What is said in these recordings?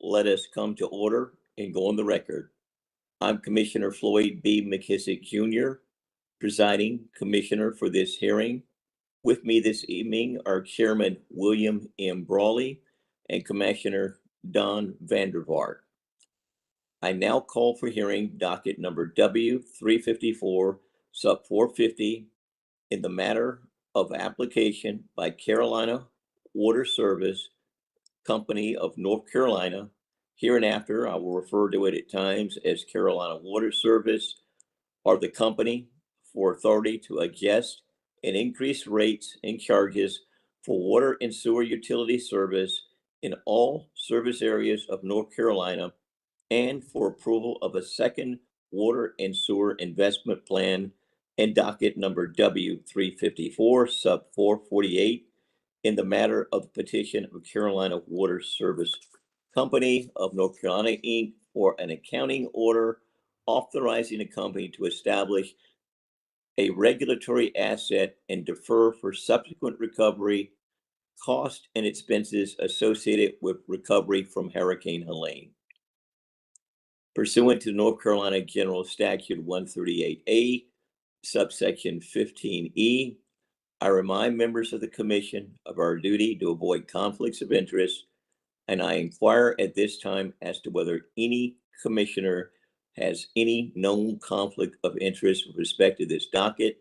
Let us come to order and go on the record. I'm Commissioner Floyd B. McKissick Jr., presiding commissioner for this hearing. With me this evening are Chairman William M. Brawley and Commissioner Don Vandervaart. I now call for hearing docket number W-354, sub 450, in the matter of application by Carolina Water Service Company of North Carolina. Hereinafter, I will refer to it at times as Carolina Water Service, or the company, for authority to adjust and increase rates and charges for water and sewer utility service in all service areas of North Carolina, and for approval of a second water and sewer investment plan and docket number W-354, sub 448, in the matter of the petition of Carolina Water Service Company of North Carolina, Inc., for an accounting order authorizing the company to establish a regulatory asset and defer for subsequent recovery cost and expenses associated with recovery from Hurricane Helene. Pursuant to North Carolina General Statute 138A, subsection 15E, I remind members of the Commission of our duty to avoid conflicts of interest, and I inquire at this time as to whether any commissioner has any known conflict of interest with respect to this docket.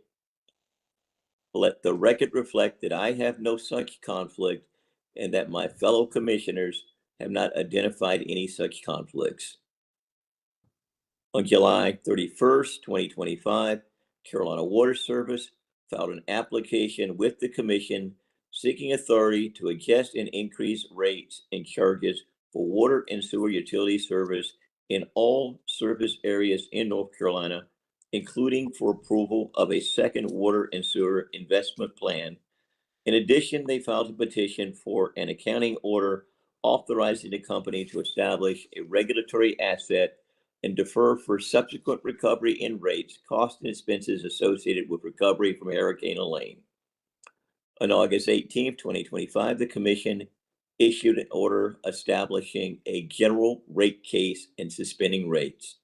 Let the record reflect that I have no such conflict and that my fellow commissioners have not identified any such conflicts. On July 31st, 2025, Carolina Water Service filed an application with the Commission seeking authority to adjust and increase rates and charges for water and sewer utility service in all service areas in North Carolina, including for approval of a second water and sewer investment plan. In addition, they filed a petition for an accounting order authorizing the company to establish a regulatory asset and defer for subsequent recovery in rates, costs, and expenses associated with recovery from Hurricane Helene. On August 18, 2025, the Commission issued an order establishing a general rate case and suspending rates.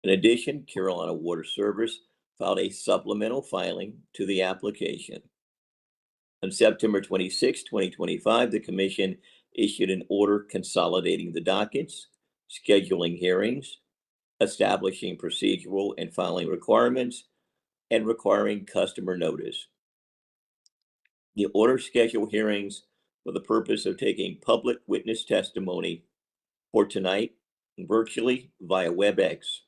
In addition, Carolina Water Service filed a supplemental filing to the application. On September 26, 2025, the Commission issued an order consolidating the dockets, scheduling hearings, establishing procedural and filing requirements, and requiring customer notice. The order scheduled hearings for the purpose of taking public witness testimony for tonight virtually via WebEx.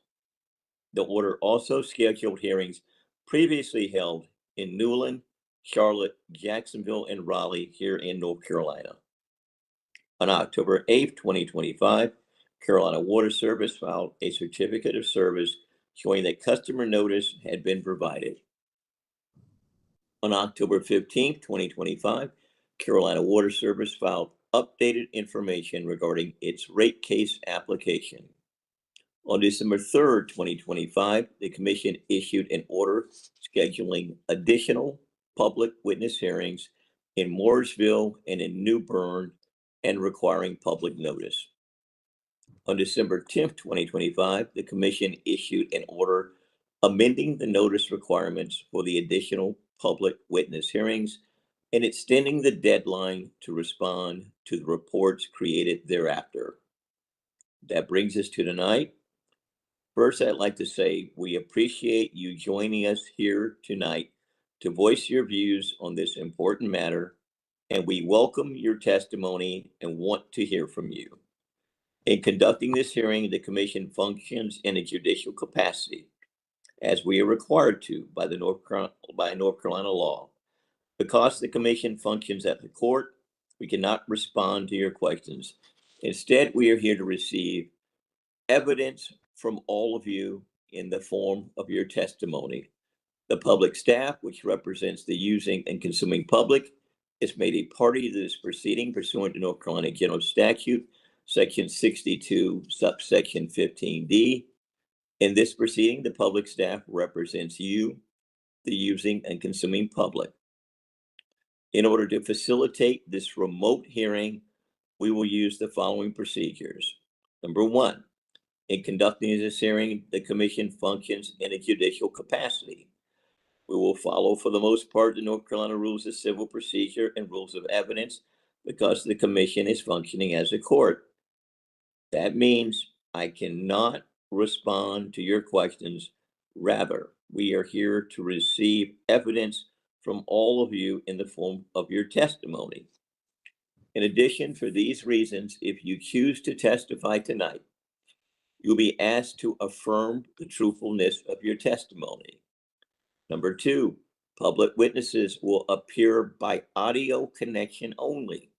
The order also scheduled hearings previously held in Newland, Charlotte, Jacksonville, and Raleigh here in North Carolina. On October 8, 2025, Carolina Water Service filed a certificate of service showing that customer notice had been provided. On October 15, 2025, Carolina Water Service filed updated information regarding its rate case application. On December 3, 2025, the Commission issued an order scheduling additional public witness hearings in Mooresville and in New Bern and requiring public notice. On December 10, 2025, the Commission issued an order amending the notice requirements for the additional public witness hearings and extending the deadline to respond to the reports created thereafter. That brings us to tonight. First, I'd like to say we appreciate you joining us here tonight to voice your views on this important matter, and we welcome your testimony and want to hear from you. In conducting this hearing, the Commission functions in a judicial capacity, as we are required to by North Carolina law. Because the Commission functions at the court, we cannot respond to your questions. Instead, we are here to receive evidence from all of you in the form of your testimony. The public staff, which represents the using and consuming public, is made a party to this proceeding pursuant to North Carolina General Statute, Section 62, subsection 15D. In this proceeding, the public staff represents you, the using and consuming public. In order to facilitate this remote hearing, we will use the following procedures. Number one, in conducting this hearing, the commission functions in a judicial capacity. We will follow, for the most part, the North Carolina Rules of Civil Procedure and Rules of Evidence because the commission is functioning as a court. That means I cannot respond to your questions. Rather, we are here to receive evidence from all of you in the form of your testimony. In addition, for these reasons, if you choose to testify tonight, you'll be asked to affirm the truthfulness of your testimony. Number two, public witnesses will appear by audio connection only.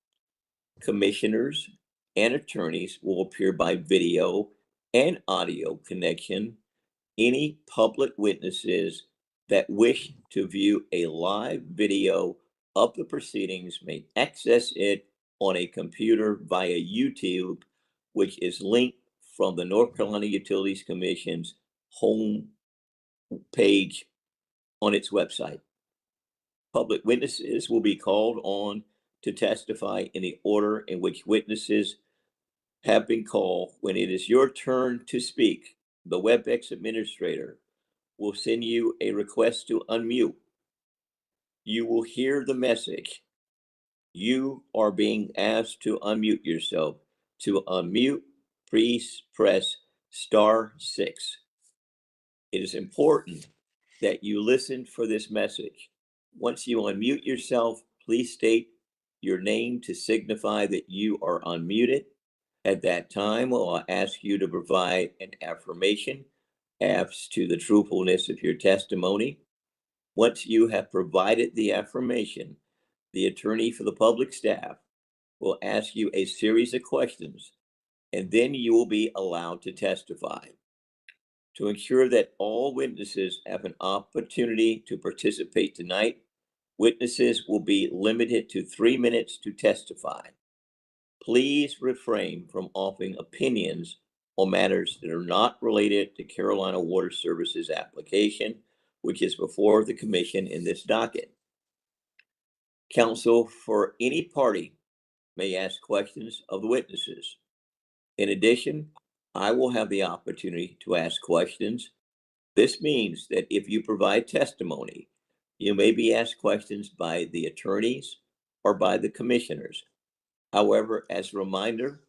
Commissioners and attorneys will appear by video and audio connection. Any public witnesses that wish to view a live video of the proceedings may access it on a computer via YouTube, which is linked from the North Carolina Utilities Commission's home page on its website. Public witnesses will be called on to testify in the order in which witnesses have been called. When it is your turn to speak, the WebEx administrator will send you a request to unmute. You will hear the message. You are being asked to unmute yourself. To unmute, please press *6. It is important that you listen for this message. Once you unmute yourself, please state your name to signify that you are unmuted. At that time, I'll ask you to provide an affirmation as to the truthfulness of your testimony. Once you have provided the affirmation, the attorney for the public staff will ask you a series of questions, and then you will be allowed to testify. To ensure that all witnesses have an opportunity to participate tonight, witnesses will be limited to 3 minutes to testify. Please refrain from offering opinions on matters that are not related to Carolina Water Services application, which is before the commission in this docket. Counsel for any party may ask questions of the witnesses. In addition, I will have the opportunity to ask questions. This means that if you provide testimony, you may be asked questions by the attorneys or by the commissioners. However, as a reminder,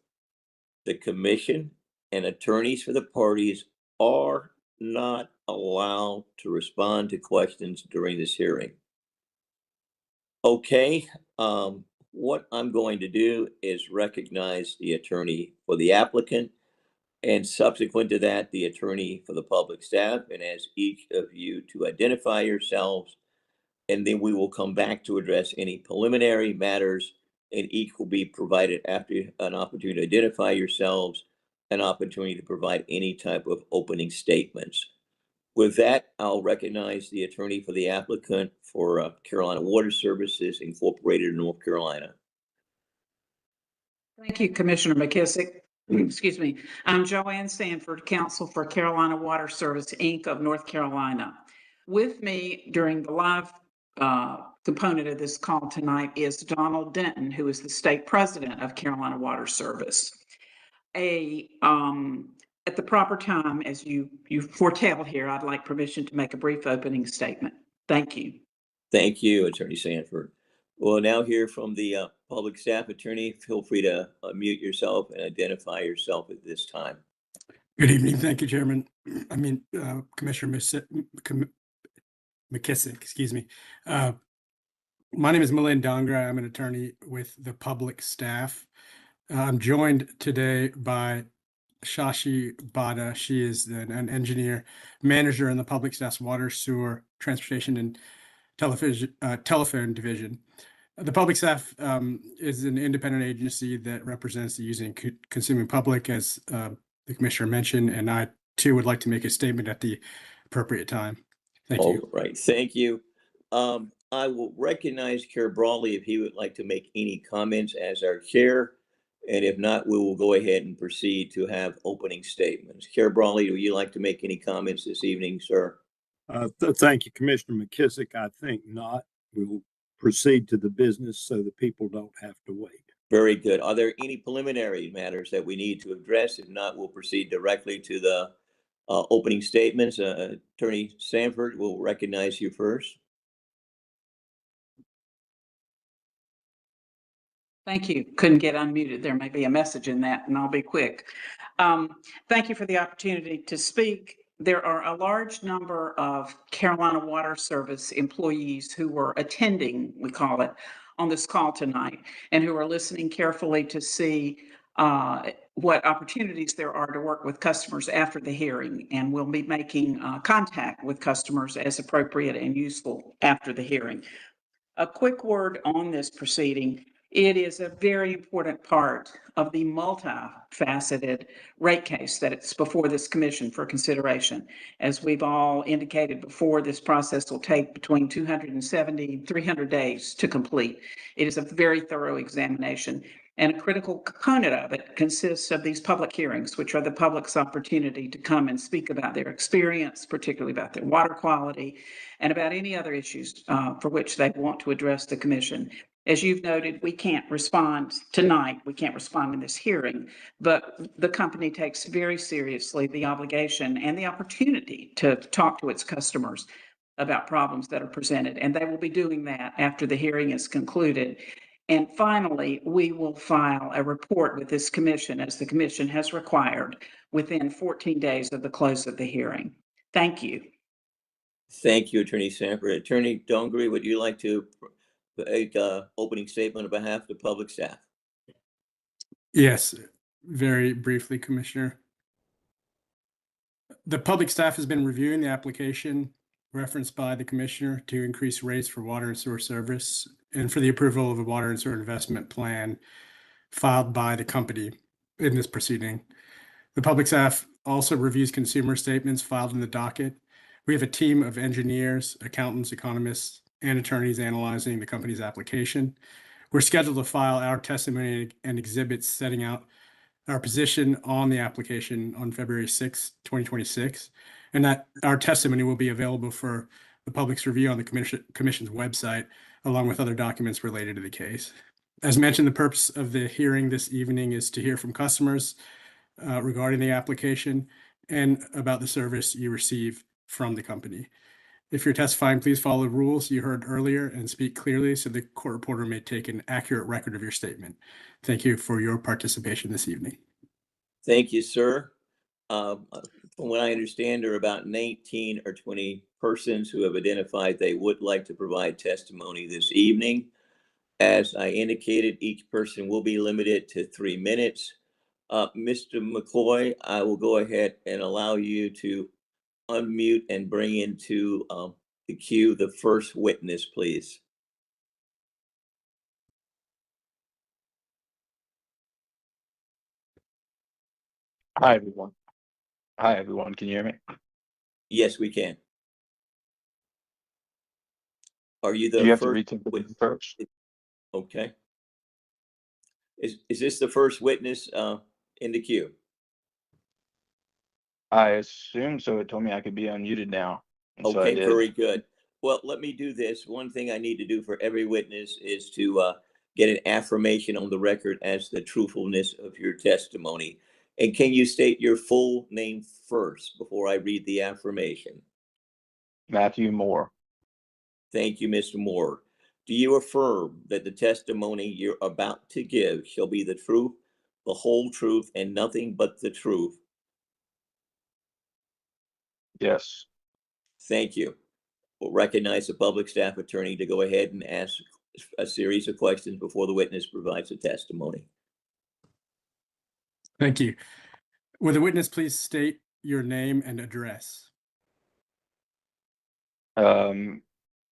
the commission and attorneys for the parties are not allowed to respond to questions during this hearing. Okay, what I'm going to do is recognize the attorney for the applicant, and subsequent to that, the attorney for the public staff, and ask each of you to identify yourselves, and then we will come back to address any preliminary matters, and each will be provided after an opportunity to identify yourselves, an opportunity to provide any type of opening statements. With that, I'll recognize the attorney for the applicant for Carolina Water Services Incorporated in North Carolina. Thank you, Commissioner McKissick. Excuse me. I'm Joanne Sanford, counsel for Carolina Water Service, Inc. of North Carolina. With me during the live component of this call tonight is Donald Denton, who is the state president of Carolina Water Service. At the proper time, as you foretell here, I'd like permission to make a brief opening statement. Thank you. Thank you, Attorney Sanford. We'll now hear from the public staff attorney. Feel free to unmute yourself and identify yourself at this time. Good evening. Thank you, Chairman. Commissioner McKissick, excuse me. My name is Milind Dangra. I'm an attorney with the public staff. I'm joined today by Shashi Bada. She is an engineer manager in the public staff's water, sewer, transportation, and telephone division. The public staff is an independent agency that represents the using consuming public, as the commissioner mentioned, and I too would like to make a statement at the appropriate time. Thank you. All right, thank you. I will recognize Chair Brawley if he would like to make any comments as our chair, and if not, we will go ahead and proceed to have opening statements. Chair Brawley, would you like to make any comments this evening, sir? Thank you, Commissioner McKissick. I think not. We will proceed to the business so that people don't have to wait. Very good. Are there any preliminary matters that we need to address? If not, we'll proceed directly to the opening statements. Attorney Sanford will recognize you first. Thank you. Couldn't get unmuted. There may be a message in that, and I'll be quick. Thank you for the opportunity to speak. There are a large number of Carolina Water Service employees who were attending, we call it, on this call tonight, and who are listening carefully to see what opportunities there are to work with customers after the hearing, and we'll be making contact with customers as appropriate and useful after the hearing. A quick word on this proceeding. It is a very important part of the multifaceted rate case that it's before this commission for consideration. As we've all indicated before, this process will take between 270 and 300 days to complete. It is a very thorough examination, and a critical component of it consists of these public hearings, which are the public's opportunity to come and speak about their experience, particularly about their water quality, and about any other issues for which they want to address the commission. As you've noted, we can't respond tonight. We can't respond in this hearing, but the company takes very seriously the obligation and the opportunity to talk to its customers about problems that are presented, and they will be doing that after the hearing is concluded. And finally, we will file a report with this commission, as the commission has required, within 14 days of the close of the hearing. Thank you. Thank you, Attorney Sanford. Attorney Dongri, would you like to make an opening statement on behalf of the public staff? Yes, very briefly, Commissioner. The public staff has been reviewing the application referenced by the Commissioner to increase rates for water and sewer service and for the approval of a water and sewer investment plan filed by the company in this proceeding. The public staff also reviews consumer statements filed in the docket. We have a team of engineers, accountants, economists, and attorneys analyzing the company's application. We're scheduled to file our testimony and exhibits setting out our position on the application on February 6, 2026, and that our testimony will be available for the public's review on the commission's website, along with other documents related to the case. As mentioned, the purpose of the hearing this evening is to hear from customers regarding the application and about the service you receive from the company. If you're testifying, please follow the rules you heard earlier and speak clearly so the court reporter may take an accurate record of your statement. Thank you for your participation this evening. Thank you, sir. From what I understand, there are about 19 or 20 persons who have identified they would like to provide testimony this evening. As I indicated, each person will be limited to 3 minutes. Mr. McCoy, I will go ahead and allow you to unmute and bring into the queue the first witness, please. Hi, everyone. Can you hear me? Yes, we can. Are you the Do you have to first read something witness? first? Okay. Is this the first witness in the queue? I assume so. It told me I could be unmuted now. And so I Okay, did. very good. Well, let me do this. One thing I need to do for every witness is to get an affirmation on the record as the truthfulness of your testimony. And can you state your full name first before I read the affirmation? Matthew Moore. Thank you, Mr. Moore. Do you affirm that the testimony you're about to give shall be the truth, the whole truth, and nothing but the truth? Yes. Thank you. We'll recognize the public staff attorney to go ahead and ask a series of questions before the witness provides a testimony. Thank you. Will the witness please state your name and address?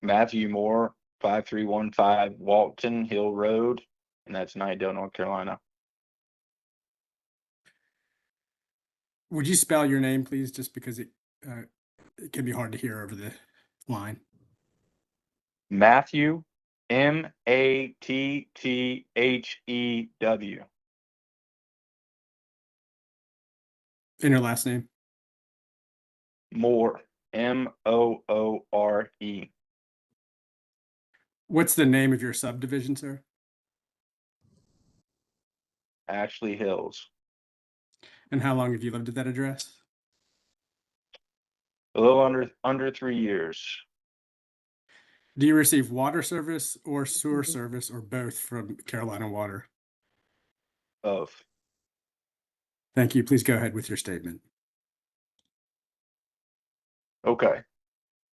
Matthew Moore, 5315 Walton Hill Road, and that's Nightdale, North Carolina. Would you spell your name, please, just because it can be hard to hear over the line? Matthew, Mattthew. And your last name? Moore, Moore. What's the name of your subdivision, sir? Ashley Hills. And how long have you lived at that address? A little under 3 years. Do you receive water service or sewer service or both from Carolina Water? Both. Thank you. Please go ahead with your statement. Okay.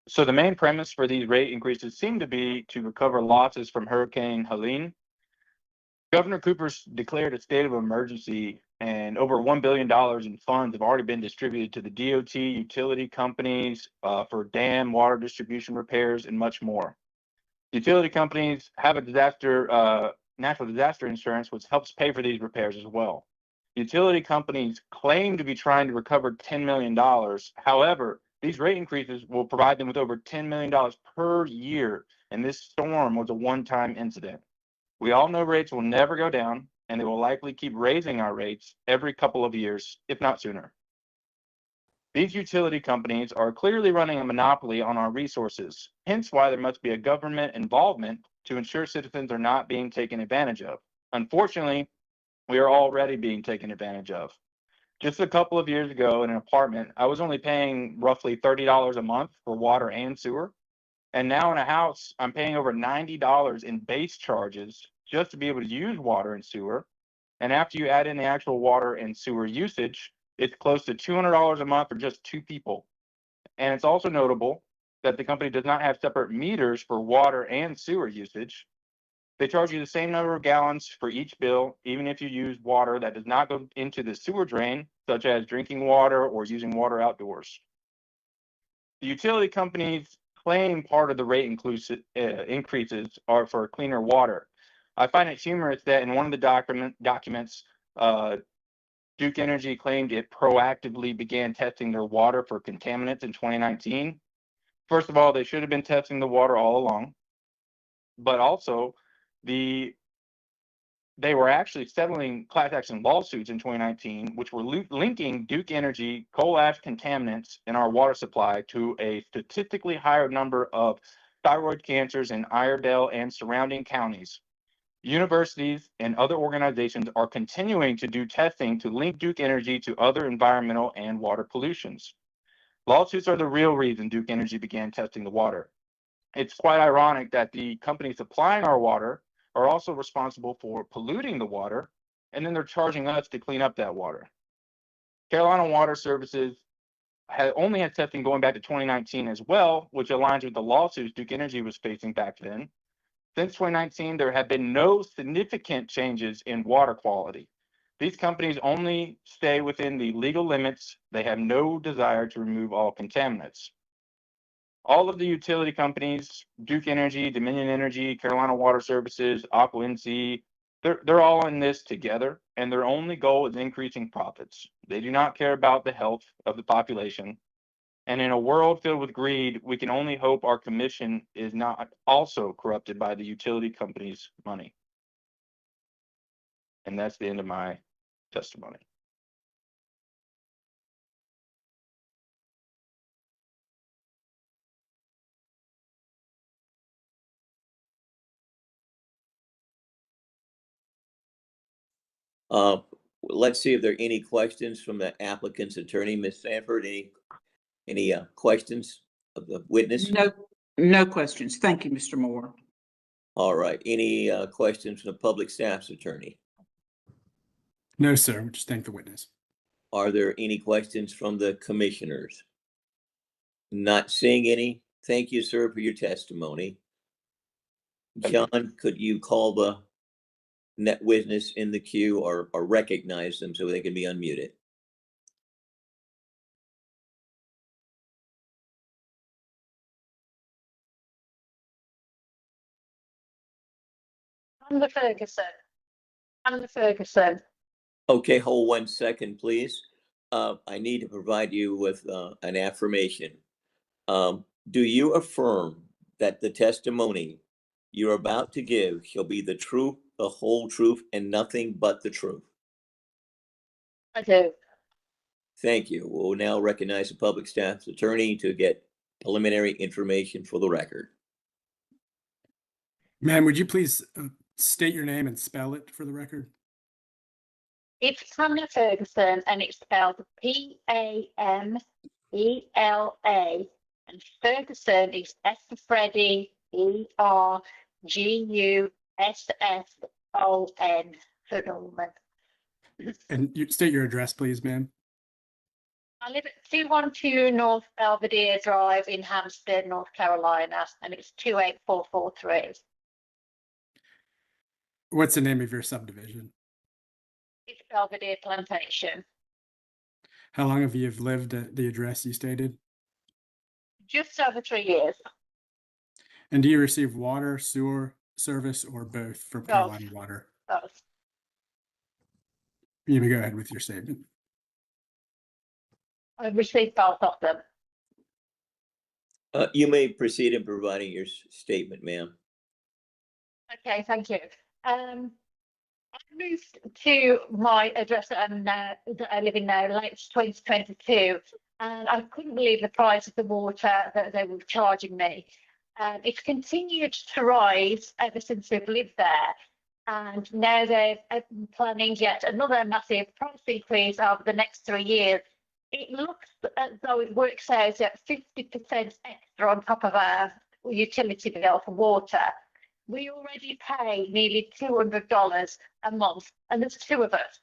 So the main premise for these rate increases seem to be to recover losses from Hurricane Helene. Governor Cooper's declared a state of emergency, and over $1 billion in funds have already been distributed to the DOT, utility companies for dam, water distribution repairs, and much more. Utility companies have a natural disaster insurance, which helps pay for these repairs as well. Utility companies claim to be trying to recover $10 million. However, these rate increases will provide them with over $10 million per year, and this storm was a one-time incident. We all know rates will never go down, and they will likely keep raising our rates every couple of years, if not sooner. These utility companies are clearly running a monopoly on our resources, hence why there must be a government involvement to ensure citizens are not being taken advantage of. Unfortunately, we are already being taken advantage of. Just a couple of years ago in an apartment, I was only paying roughly $30 a month for water and sewer. And now in a house, I'm paying over $90 in base charges just to be able to use water and sewer. And after you add in the actual water and sewer usage, it's close to $200 a month for just 2 people. And it's also notable that the company does not have separate meters for water and sewer usage. They charge you the same number of gallons for each bill, even if you use water that does not go into the sewer drain, such as drinking water or using water outdoors. The utility companies claim part of the rate increases are for cleaner water. I find it humorous that in one of the documents, Duke Energy claimed it proactively began testing their water for contaminants in 2019. First of all, they should have been testing the water all along, but also they were actually settling class action lawsuits in 2019, which were linking Duke Energy coal ash contaminants in our water supply to a statistically higher number of thyroid cancers in Iredell and surrounding counties. Universities and other organizations are continuing to do testing to link Duke Energy to other environmental and water pollutions. Lawsuits are the real reason Duke Energy began testing the water. It's quite ironic that the companies supplying our water are also responsible for polluting the water, and then they're charging us to clean up that water. Carolina Water Services only had testing going back to 2019 as well, which aligns with the lawsuits Duke Energy was facing back then. Since 2019, there have been no significant changes in water quality. These companies only stay within the legal limits. They have no desire to remove all contaminants. All of the utility companies, Duke Energy, Dominion Energy, Carolina Water Services, Aqua NC, they're all in this together, and their only goal is increasing profits. They do not care about the health of the population. And in a world filled with greed, we can only hope our commission is not also corrupted by the utility company's money. And that's the end of my testimony. Let's see if there are any questions from the applicant's attorney, Ms. Sanford. Any questions of the witness? No questions. Thank you, Mr. Moore. All right. Any questions from the public staff's attorney? No, sir. Just thank the witness. Are there any questions from the commissioners? Not seeing any. Thank you, sir, for your testimony. John, could you call the net witness in the queue or recognize them so they can be unmuted? I'm the Ferguson. Okay, hold 1 second, please. I need to provide you with an affirmation. Do you affirm that the testimony you're about to give shall be the truth, the whole truth, and nothing but the truth? I do. Thank you. We'll now recognize the public staff's attorney to get preliminary information for the record. Ma'am, would you please state your name and spell it for the record? It's Pamela Ferguson, and it's spelled Pamela, and Ferguson is S for Freddie, ERGUSSON for Norman. And you state your address, please, ma'am. I live at 212 North Belvedere Drive in Hampstead, North Carolina, and it's 28443. What's the name of your subdivision? It's Belvedere Plantation. How long have you lived at the address you stated? Just over 3 years. And do you receive water, sewer service, or both from Both. Carolina Water? Both. You may go ahead with your statement. I've received both of them. You may proceed in providing your statement, ma'am. Okay, thank you. I moved to my address that I live in now, late 2022, and I couldn't believe the price of the water that they were charging me. It's continued to rise ever since we've lived there, and now they're planning yet another massive price increase over the next 3 years. It looks as though it works out at 50% extra on top of our utility bill for water. We already pay nearly $200 a month, and there's 2 of us.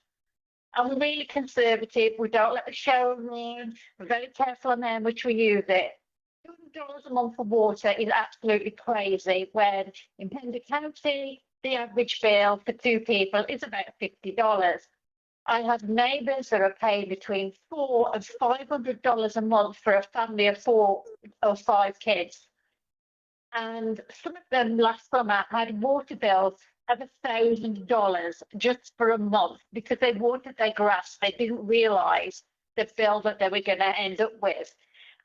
And we're really conservative. We don't let the shower run. We're very careful on how much we use it. $200 a month for water is absolutely crazy, when in Pender County, the average bill for 2 people is about $50. I have neighbours that are paying between $400 and $500 a month for a family of 4 or 5 kids. And some of them last summer had water bills of $1,000 just for a month because they watered their grass. They didn't realise the bill that they were going to end up with.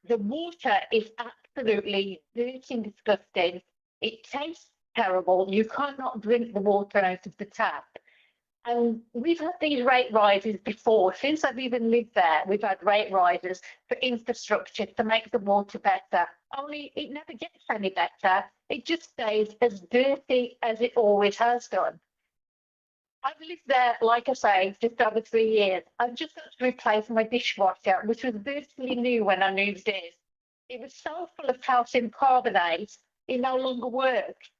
The water is absolutely dirty and disgusting. It tastes terrible. You cannot drink the water out of the tap. And we've had these rate rises before. Since I've even lived there, we've had rate rises for infrastructure to make the water better. Only it never gets any better. It just stays as dirty as it always has done. I've lived there, like I say, just over 3 years. I've just got to replace my dishwasher, which was virtually new when I moved in. It was so full of calcium carbonate, it no longer worked.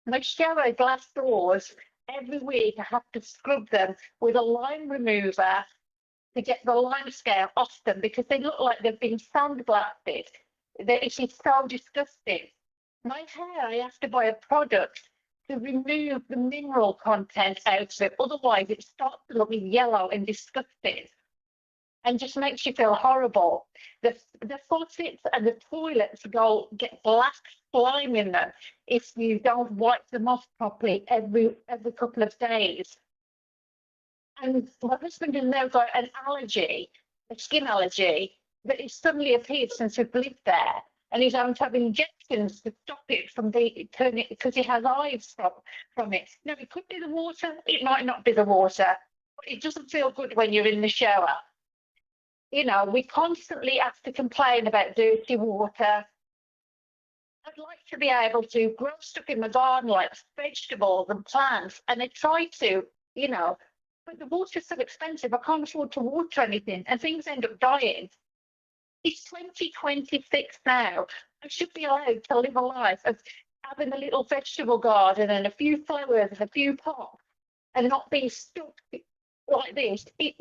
My shower glass doors, every week I have to scrub them with a lime remover to get the lime scale off them because they look like they've been sandblasted. It is so disgusting. My hair, I have to buy a product to remove the mineral content out of it. Otherwise, it starts to look yellow and disgusting and just makes you feel horrible. The faucets and the toilets get black slime in them if you don't wipe them off properly every couple of days. And my husband has now got an allergy, a skin allergy, that has suddenly appeared since we've lived there. And he's having to have injections to stop it from turning, because he has hives from it. Now, it could be the water, it might not be the water, but it doesn't feel good when you're in the shower. You know, we constantly have to complain about dirty water. I'd like to be able to grow stuff in my garden like vegetables and plants, and I try to, you know, but the water's so expensive, I can't afford to water anything, and things end up dying. It's 2026 now. I should be allowed to live a life of having a little vegetable garden and a few flowers and a few pots, and not being stuck like this. This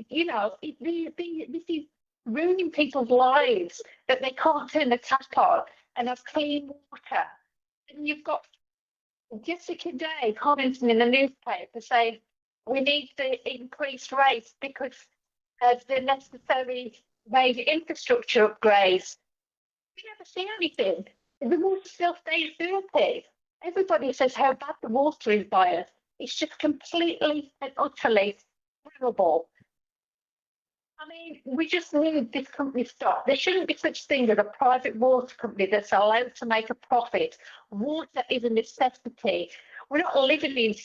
is ruining people's lives, that they can't turn the tap on and have clean water. And you've got Jessica Day commenting in the newspaper saying we need the increased rates because of the necessary major infrastructure upgrades. We never see anything. The water still stays dirty. Everybody says how bad the water is by us. It's just completely and utterly terrible. I mean, we just need this company stop. There shouldn't be such thing as a private water company that's allowed to make a profit. Water is a necessity. We're not living in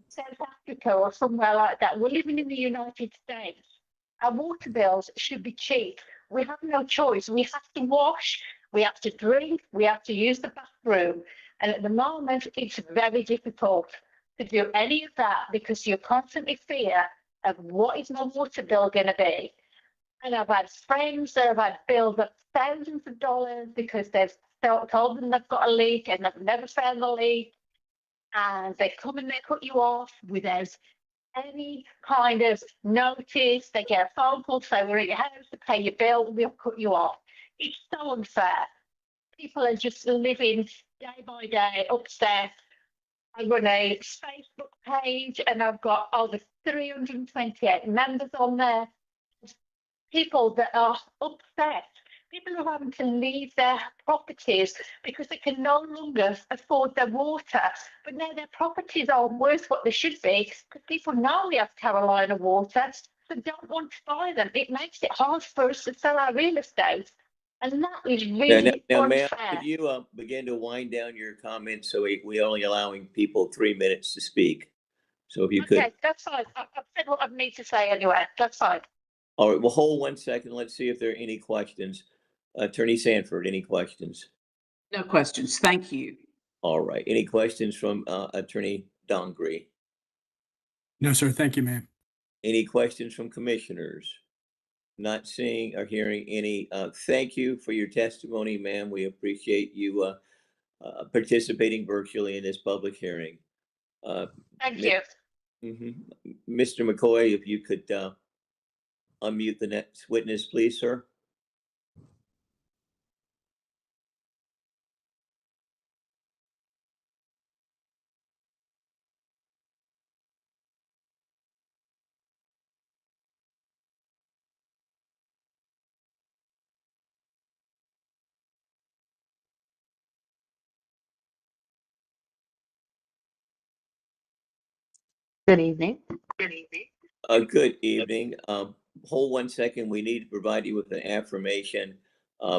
South Africa or somewhere like that. We're living in the United States. Our water bills should be cheap. We have no choice. We have to wash, we have to drink, we have to use the bathroom. And at the moment, it's very difficult to do any of that because you constantly fear of what is my water bill going to be. And I've had friends that have had bills of thousands of dollars because they've told them they've got a leak and they've never found the leak. And they come and they cut you off without any kind of notice. They get a phone call to say, we're at your house to pay your bill, we'll cut you off. It's so unfair. People are just living day by day upstairs. I run a Facebook page and I've got over 328 members on there. People that are upset, people who are having to leave their properties because they can no longer afford their water, but now their properties aren't worth what they should be because people know we have Carolina water, so don't want to buy them. It makes it hard for us to sell our real estate, and that is really Now, ma'am, unfair. could you begin to wind down your comments so we only allowing people 3 minutes to speak? So if you could. Okay, that's fine. I've said what I need to say anyway. That's fine. All right, well, hold 1 second. Let's see if there are any questions. Attorney Sanford, any questions? No questions. Thank you. All right, any questions from Attorney Dongre? No, sir. Thank you, ma'am. Any questions from commissioners? Not seeing or hearing any. Thank you for your testimony, ma'am. We appreciate you participating virtually in this public hearing. Thank you. Mr. McCoy, if you could unmute the next witness, please, sir. Good evening. Good evening. Hold 1 second. We need to provide you with an affirmation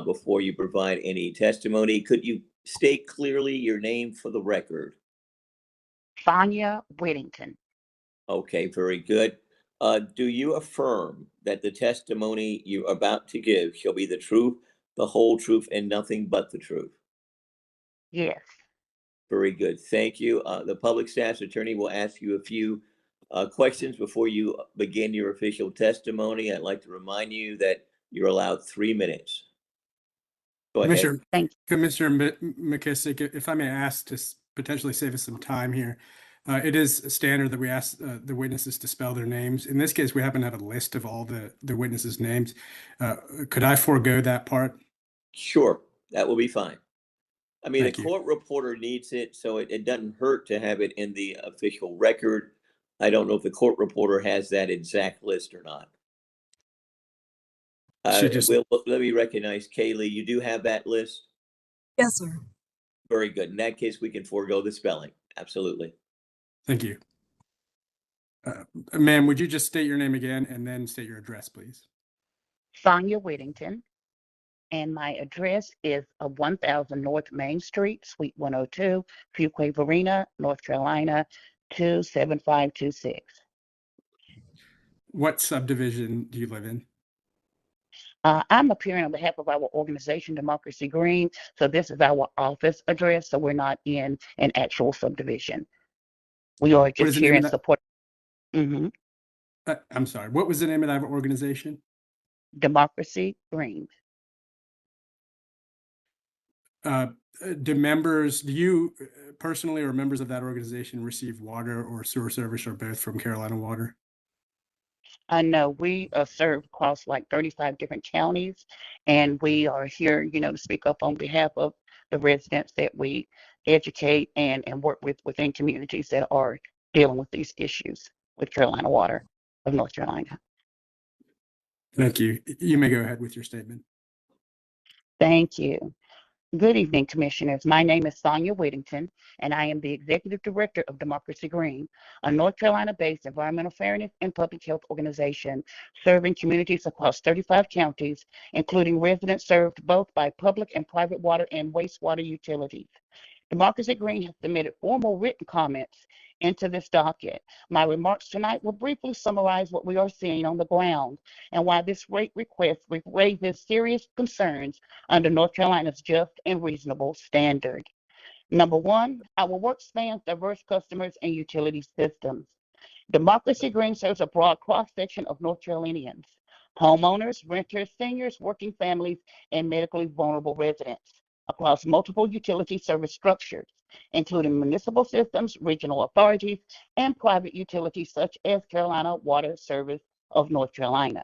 before you provide any testimony. Could you state clearly your name for the record? Sonia Whittington. Okay, very good. Do you affirm that the testimony you're about to give shall be the truth, the whole truth, and nothing but the truth? Yes. Very good. Thank you. The public staff's attorney will ask you a few questions before you begin your official testimony. I'd like to remind you that you're allowed 3 minutes. Go ahead. Commissioner McKissick, if I may ask to potentially save us some time here, it is standard that we ask the witnesses to spell their names. In this case, we happen to have a list of all the witnesses' names. Could I forego that part? Sure, that will be fine. I mean, Thank the you. court reporter needs it, so it doesn't hurt to have it in the official record. I don't know if the court reporter has that exact list or not. Let me recognize Kaylee. You do have that list? Yes, sir. Very good. In that case, we can forego the spelling. Absolutely. Thank you. Ma'am, would you just state your name again and then state your address, please? Sonia Whittington. And my address is 1000 North Main Street, Suite 102, Fuquay Varina, North Carolina, 27526. What subdivision do you live in? I'm appearing on behalf of our organization, Democracy Green. So this is our office address. So we're not in an actual subdivision. We are just here in support. I'm sorry. What was the name of that organization? Democracy Green. Do you personally or members of that organization receive water or sewer service or both from Carolina Water? No, we serve across like 35 different counties, and we are here, to speak up on behalf of the residents that we educate and work with within communities that are dealing with these issues with Carolina Water of North Carolina. Thank you. You may go ahead with your statement. Thank you. Good evening, Commissioners. My name is Sonia Whittington, and I am the Executive Director of Democracy Green, a North Carolina-based environmental fairness and public health organization serving communities across 35 counties, including residents served both by public and private water and wastewater utilities. Democracy Green has submitted formal written comments into this docket. My remarks tonight will briefly summarize what we are seeing on the ground and why this rate request raises serious concerns under North Carolina's just and reasonable standard. Number one, our work spans diverse customers and utility systems. Democracy Green serves a broad cross-section of North Carolinians, homeowners, renters, seniors, working families, and medically vulnerable residents across multiple utility service structures, including municipal systems, regional authorities, and private utilities such as Carolina Water Service of North Carolina.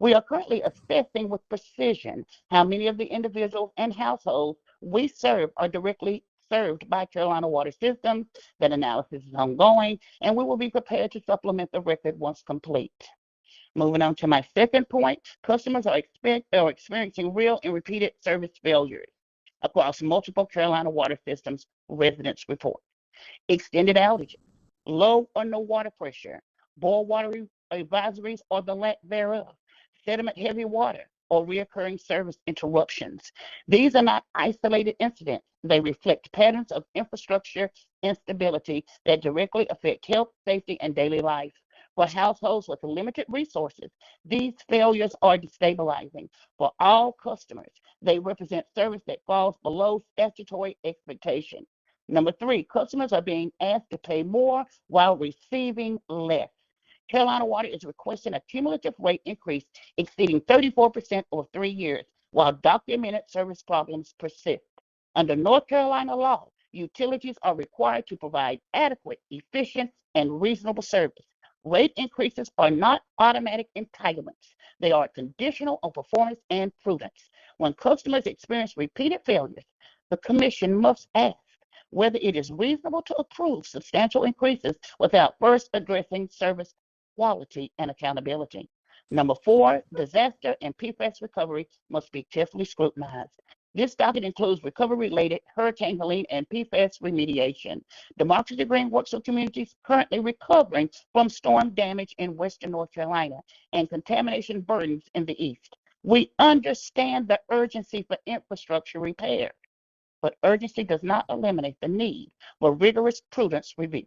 We are currently assessing with precision how many of the individuals and households we serve are directly served by Carolina Water Systems. That analysis is ongoing, and we will be prepared to supplement the record once complete. Moving on to my second point, customers are experiencing real and repeated service failures across multiple Carolina Water Systems residents report. Extended outages, low or no water pressure, boil water advisories or the lack thereof, sediment heavy water, or reoccurring service interruptions. These are not isolated incidents. They reflect patterns of infrastructure instability that directly affect health, safety, and daily life. For households with limited resources, these failures are destabilizing. For all customers, they represent service that falls below statutory expectation. Number three, customers are being asked to pay more while receiving less. Carolina Water is requesting a cumulative rate increase exceeding 34% over 3 years, while documented service problems persist. Under North Carolina law, utilities are required to provide adequate, efficient, and reasonable service. Rate increases are not automatic entitlements. They are conditional on performance and prudence. When customers experience repeated failures, the Commission must ask whether it is reasonable to approve substantial increases without first addressing service quality and accountability. Number four, disaster and PFAS recovery must be carefully scrutinized. This docket includes recovery-related Hurricane Helene and PFAS remediation. Democracy Green works with communities currently recovering from storm damage in western North Carolina and contamination burdens in the east. We understand the urgency for infrastructure repair, but urgency does not eliminate the need for rigorous prudence review.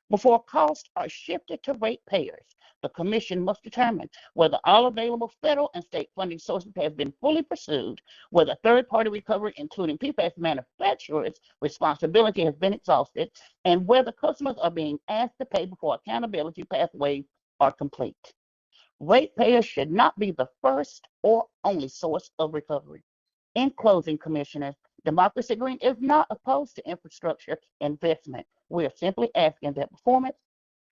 Before costs are shifted to ratepayers, the Commission must determine whether all available federal and state funding sources have been fully pursued, whether third-party recovery, including PFAS manufacturers' responsibility, has been exhausted, and whether customers are being asked to pay before accountability pathways are complete. Ratepayers should not be the first or only source of recovery. In closing, Commissioners, Democracy Green is not opposed to infrastructure investment. We are simply asking that performance,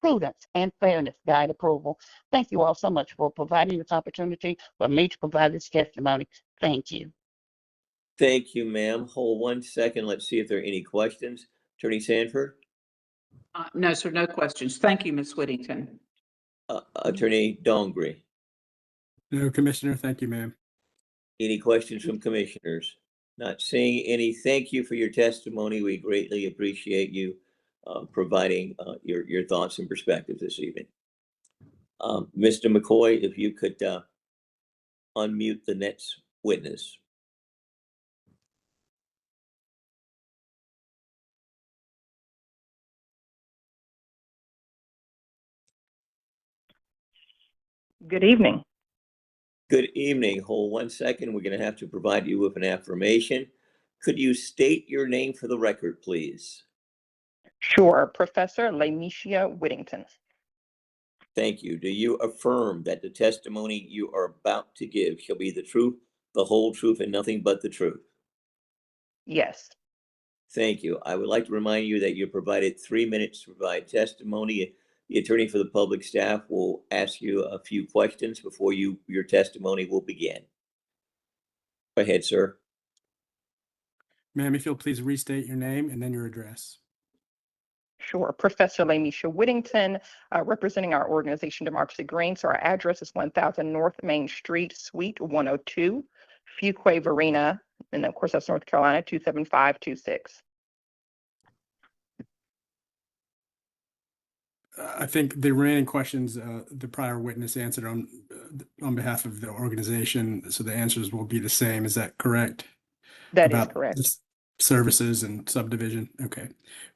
prudence, and fairness guide approval. Thank you all so much for providing this opportunity for me to provide this testimony. Thank you. Thank you, ma'am. Hold 1 second. Let's see if there are any questions. Attorney Sanford? No, sir, no questions. Thank you, Ms. Whittington. Attorney Dongre? No, Commissioner. Thank you, ma'am. Any questions from commissioners? Not seeing any. Thank you for your testimony. We greatly appreciate you providing your thoughts and perspectives this evening. Mr. McCoy, if you could unmute the next witness. Good evening. Good evening. Hold 1 second. We're going to have to provide you with an affirmation. Could you state your name for the record, please? Sure. Professor Lamicia Whittington. Thank you. Do you affirm that the testimony you are about to give shall be the truth, the whole truth, and nothing but the truth? Yes. Thank you. I would like to remind you that you provided 3 minutes to provide testimony. The attorney for the public staff will ask you a few questions before your testimony will begin. Go ahead, sir. Ma'am, if you'll please restate your name and then your address. Sure. Professor Lamicia Whittington, representing our organization, Democracy Green. So our address is 1000 North Main Street, Suite 102, Fuquay Varina. And of course, that's North Carolina, 27526. I think the remaining questions the prior witness answered on behalf of the organization, so the answers will be the same. Is that correct? That is correct. Services and subdivision. Okay,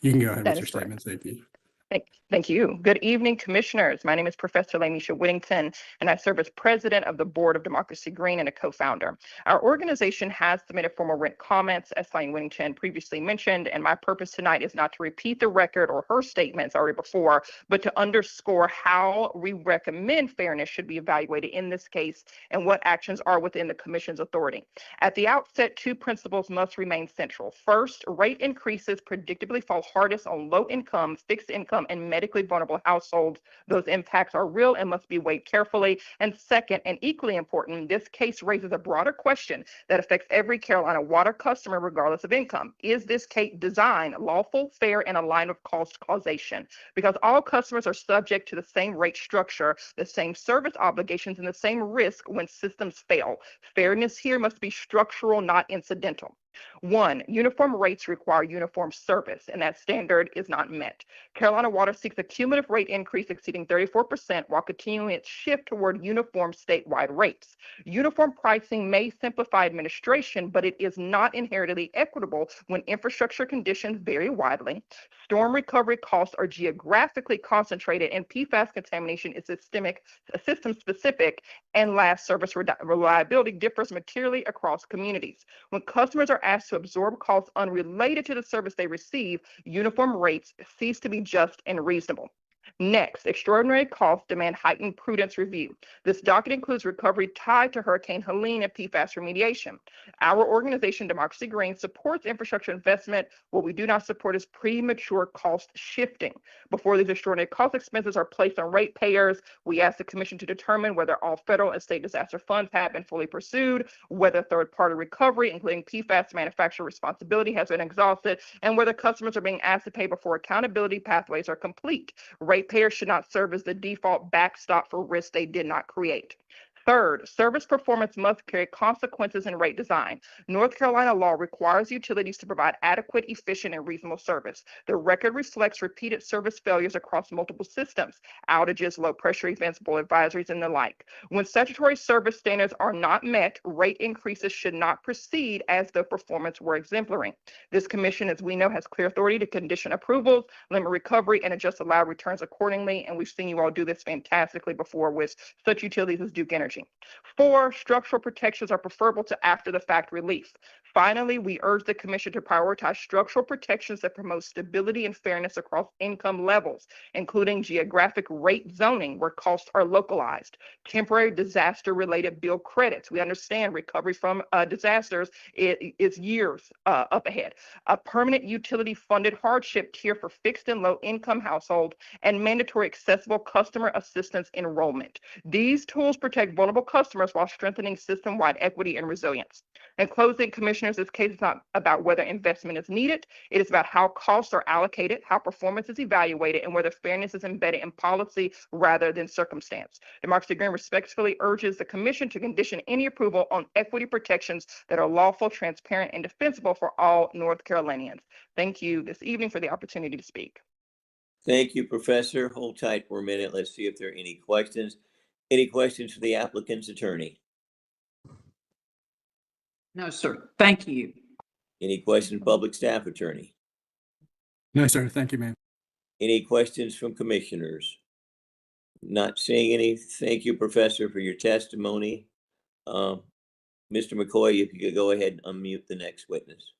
you can go ahead with your statement. Thank you. Thank you. Thank you. Good evening, commissioners. My name is Professor Lamisha Whittington, and I serve as president of the Board of Democracy Green and a co-founder. Our organization has submitted formal written comments, as Sonia Whittington previously mentioned, and my purpose tonight is not to repeat the record or her statements already before, but to underscore how we recommend fairness should be evaluated in this case and what actions are within the commission's authority. At the outset, two principles must remain central. First, rate increases predictably fall hardest on low income, fixed income, and medically vulnerable households. Those impacts are real and must be weighed carefully. And second, and equally important, this case raises a broader question that affects every Carolina water customer regardless of income. Is this case design lawful, fair, and aligned with cost causation? Because all customers are subject to the same rate structure, the same service obligations, and the same risk when systems fail. Fairness here must be structural, not incidental. One, uniform rates require uniform service, and that standard is not met. Carolina Water seeks a cumulative rate increase exceeding 34% while continuing its shift toward uniform statewide rates. Uniform pricing may simplify administration, but it is not inherently equitable when infrastructure conditions vary widely. Storm recovery costs are geographically concentrated, and PFAS contamination is system specific, and last, service reliability differs materially across communities. When customers are asked to absorb costs unrelated to the service they receive, uniform rates cease to be just and reasonable. Next, extraordinary costs demand heightened prudence review. This docket includes recovery tied to Hurricane Helene and PFAS remediation. Our organization, Democracy Green, supports infrastructure investment. What we do not support is premature cost shifting. Before these extraordinary cost expenses are placed on ratepayers, we ask the Commission to determine whether all federal and state disaster funds have been fully pursued, whether third-party recovery, including PFAS manufacturer responsibility, has been exhausted, and whether customers are being asked to pay before accountability pathways are complete. Ratepayers should not serve as the default backstop for risks they did not create. Third, service performance must carry consequences in rate design. North Carolina law requires utilities to provide adequate, efficient, and reasonable service. The record reflects repeated service failures across multiple systems, outages, low pressure events, board advisories, and the like. When statutory service standards are not met, rate increases should not proceed as though performance were exemplary. This commission, as we know, has clear authority to condition approvals, limit recovery, and adjust allowed returns accordingly. And we've seen you all do this fantastically before with such utilities as Duke Energy. 4, structural protections are preferable to after the fact relief. Finally, we urge the Commission to prioritize structural protections that promote stability and fairness across income levels, including geographic rate zoning where costs are localized, temporary disaster-related bill credits. We understand recovery from disasters is years up ahead. A permanent utility-funded hardship tier for fixed and low-income households, and mandatory accessible customer assistance enrollment. These tools protect vulnerable customers while strengthening system-wide equity and resilience. In closing, commissioners, this case is not about whether investment is needed. It is about how costs are allocated, how performance is evaluated, and whether fairness is embedded in policy rather than circumstance. Democracy Green respectfully urges the Commission to condition any approval on equity protections that are lawful, transparent, and defensible for all North Carolinians. Thank you this evening for the opportunity to speak. Thank you, Professor. Hold tight for a minute. Let's see if there are any questions. Any questions for the applicant's attorney? No, sir. Thank you. Any questions, public staff attorney? No, sir. Thank you, ma'am. Any questions from commissioners? Not seeing any. Thank you, Professor, for your testimony. Mr. McCoy, if you could go ahead and unmute the next witness.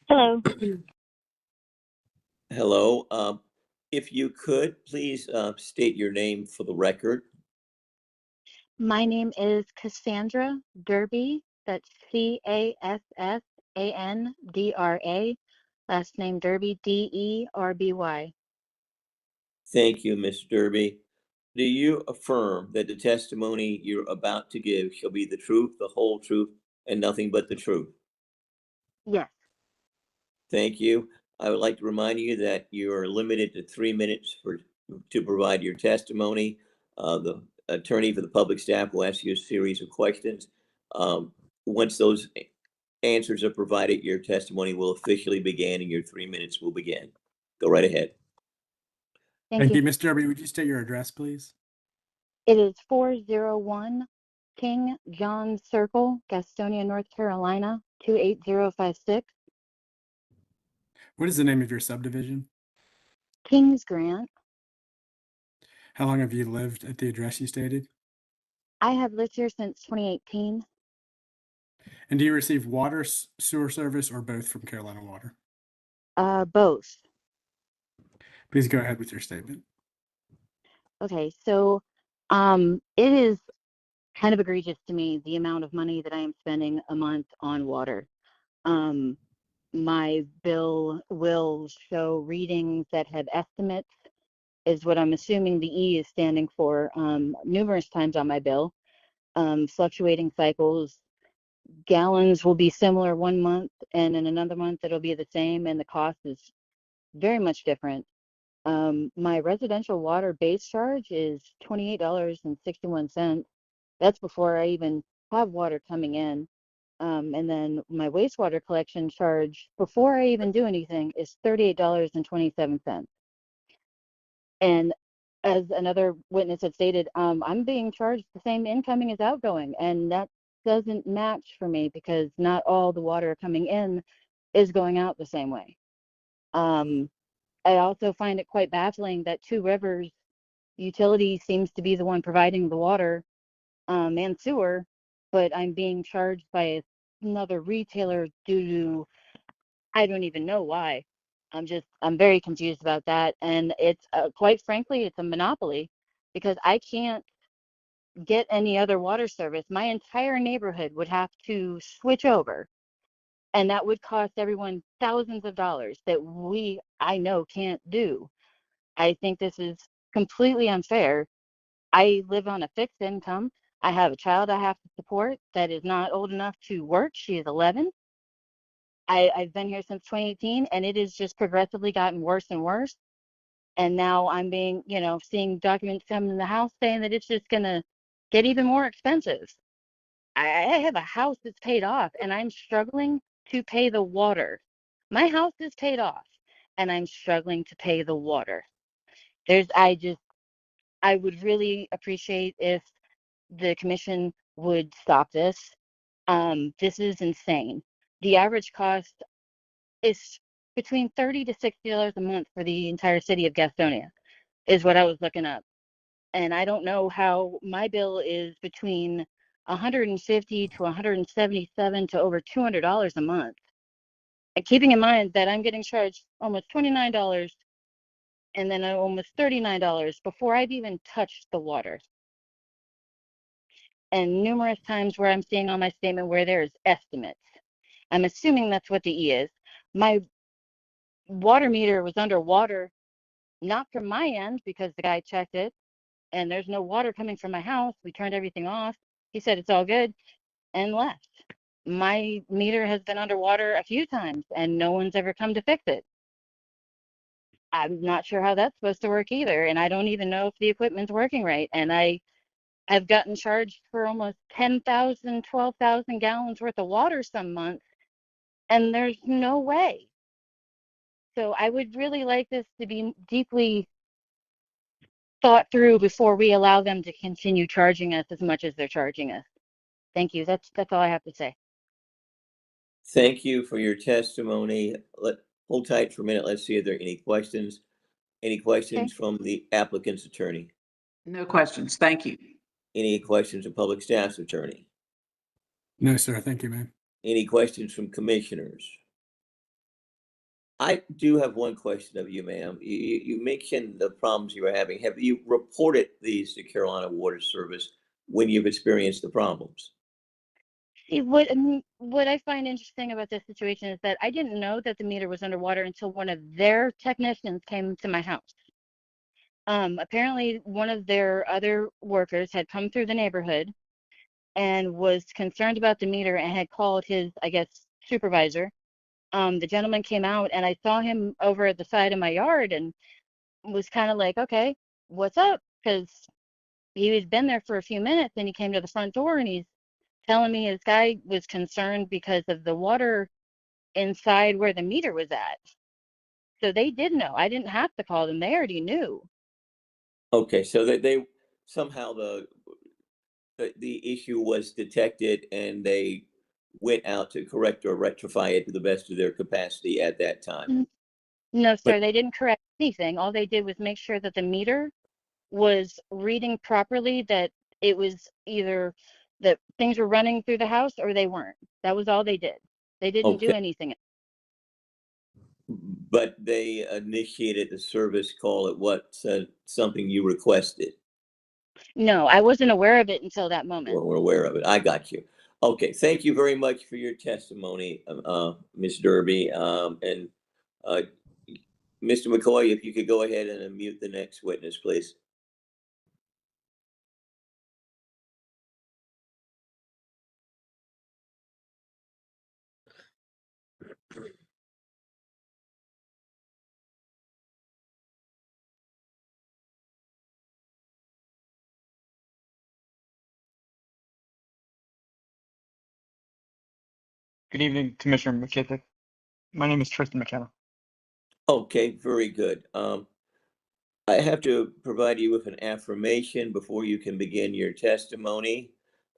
Hello. Hello. If you could, please state your name for the record. My name is Cassandra Derby. That's Cassandra. Last name Derby, Derby. Thank you, Ms. Derby. Do you affirm that the testimony you're about to give shall be the truth, the whole truth, and nothing but the truth? Yes. Thank you. I would like to remind you that you are limited to 3 minutes to provide your testimony. The attorney for the public staff will ask you a series of questions. Once those answers are provided, your testimony will officially begin and your 3 minutes will begin. Go right ahead. Thank you. Ms. Derby, would you state your address, please? It is 401 King John Circle, Gastonia, North Carolina, 28056. What is the name of your subdivision? Kings Grant. How long have you lived at the address you stated? I have lived here since 2018. And do you receive water, sewer service, or both from Carolina Water? Both. Please go ahead with your statement. Okay, so it is kind of egregious to me the amount of money that I am spending a month on water. My bill will show readings that have estimates, is what I'm assuming the E is standing for, numerous times on my bill. Fluctuating cycles, gallons will be similar one month, and in another month it'll be the same, and the cost is very much different. My residential water base charge is $28.61. That's before I even have water coming in. And then my wastewater collection charge before I even do anything is $38.27. And as another witness had stated, I'm being charged the same incoming as outgoing, and that doesn't match for me because not all the water coming in is going out the same way. I also find it quite baffling that Two Rivers Utility seems to be the one providing the water and sewer, but I'm being charged by another retailer due to, I don't even know why. I'm very confused about that. And it's quite frankly, it's a monopoly because I can't get any other water service. My entire neighborhood would have to switch over, and that would cost everyone thousands of dollars that I know can't do. I think this is completely unfair. I live on a fixed income. I have a child I have to support that is not old enough to work. She is 11. I've been here since 2018, and it has just progressively gotten worse and worse. And now I'm being, seeing documents come in the house saying that it's just going to get even more expensive. I have a house that's paid off, and I'm struggling to pay the water. My house is paid off, and I'm struggling to pay the water. I would really appreciate if the commission would stop this. This is insane. The average cost is between $30 to $60 a month for the entire city of Gastonia, is what I was looking up. And I don't know how my bill is between $150 to $177 to over $200 a month. And keeping in mind that I'm getting charged almost $29 and then almost $39 before I've even touched the water. And numerous times where I'm seeing on my statement where there's estimates. I'm assuming that's what the E is. My water meter was underwater, not from my end because the guy checked it and there's no water coming from my house. We turned everything off. He said it's all good and left. My meter has been underwater a few times and no one's ever come to fix it. I'm not sure how that's supposed to work either. And I don't even know if the equipment's working right. And I've gotten charged for almost 10,000, 12,000 gallons worth of water some months, and there's no way. So I would really like this to be deeply thought through before we allow them to continue charging us as much as they're charging us. Thank you. That's all I have to say. Thank you for your testimony. Hold tight for a minute. Let's see if there are any questions. Any questions from the applicant's attorney? No questions. Thank you. Any questions of public staff's attorney? No, sir. Thank you, ma'am. Any questions from commissioners? I do have one question of you, ma'am. You mentioned the problems you were having. Have you reported these to Carolina Water Service when you've experienced the problems? See, what I find interesting about this situation is that I didn't know that the meter was underwater until one of their technicians came to my house. Apparently, one of their other workers had come through the neighborhood and was concerned about the meter and had called his, I guess, supervisor. The gentleman came out and I saw him over at the side of my yard and was kind of like, okay, what's up? Because he had been there for a few minutes and he came to the front door and he's telling me his guy was concerned because of the water inside where the meter was at. So they did know. I didn't have to call them. They already knew. Okay, so they somehow the issue was detected and they went out to correct or rectify it to the best of their capacity at that time. No, But sir, they didn't correct anything. All they did was make sure that the meter was reading properly, that it was either that things were running through the house or they weren't. That was all they did. They didn't do okay, anything. but they initiated the service call at what something you requested. No, I wasn't aware of it until that moment. We're aware of it. I got you. Okay, thank you very much for your testimony, Ms. Derby. And Mr. McCoy, if you could go ahead and unmute the next witness, please. Good evening, Commissioner McKittrick. My name is Tristan McKenna. Okay, very good. I have to provide you with an affirmation before you can begin your testimony.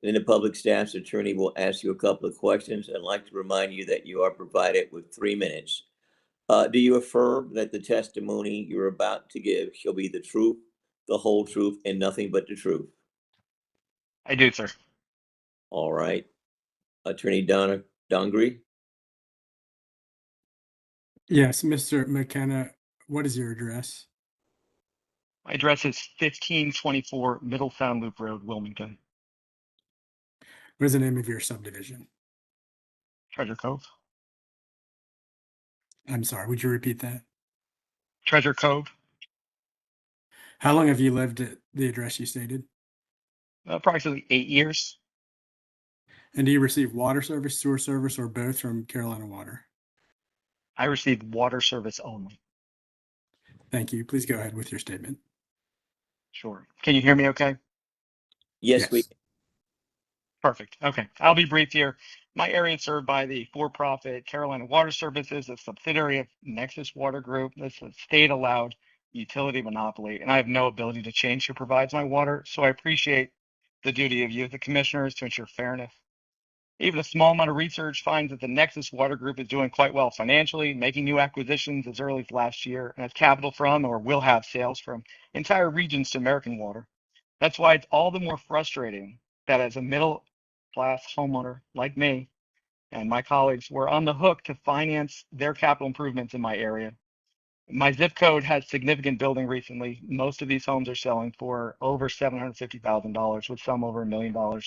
Then the public staff's attorney will ask you a couple of questions. I'd like to remind you that you are provided with 3 minutes. Do you affirm that the testimony you're about to give shall be the truth, the whole truth, and nothing but the truth? I do, sir. All right. Attorney Dongri? Yes, Mr. McKenna, what is your address? My address is 1524 Middle Sound Loop Road, Wilmington, What is the name of your subdivision? Treasure Cove. I'm sorry, would you repeat that? Treasure Cove, How long have you lived at the address you stated? approximately 8 years. And do you receive water service, sewer service, or both from Carolina Water? I received water service only. Thank you. Please go ahead with your statement. Sure. Can you hear me okay? Yes, we. Perfect. Okay. I'll be brief here. My area is served by the for-profit Carolina Water Services, a subsidiary of Nexus Water Group. This is a state-allowed utility monopoly, and I have no ability to change who provides my water, so I appreciate the duty of you, the commissioners, to ensure fairness. Even a small amount of research finds that the Nexus Water Group is doing quite well financially, making new acquisitions as early as last year, and has capital from or will have sales from entire regions to American Water. That's why it's all the more frustrating that as a middle-class homeowner like me and my colleagues, we're on the hook to finance their capital improvements in my area. My zip code has significant building recently. Most of these homes are selling for over $750,000, with some over $1 million.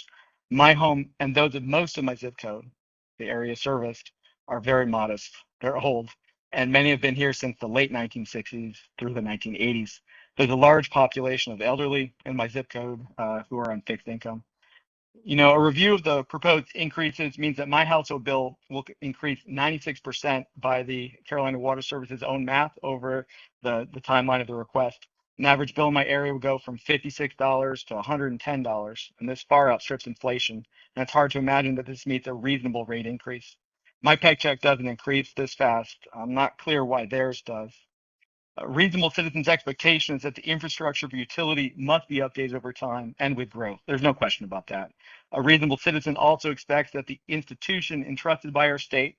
My home and those of most of my zip code, the area serviced, are very modest. They're old, and many have been here since the late 1960s through the 1980s. There's a large population of elderly in my zip code who are on fixed income. You know, a review of the proposed increases means that my household bill will increase 96% by the Carolina Water Services own math over the timeline of the request. An average bill in my area would go from $56 to $110, and this far outstrips inflation, and it's hard to imagine that this meets a reasonable rate increase. My paycheck doesn't increase this fast. I'm not clear why theirs does. A reasonable citizens' expectation is that the infrastructure for utility must be updated over time and with growth. There's no question about that. A reasonable citizen also expects that the institution entrusted by our state,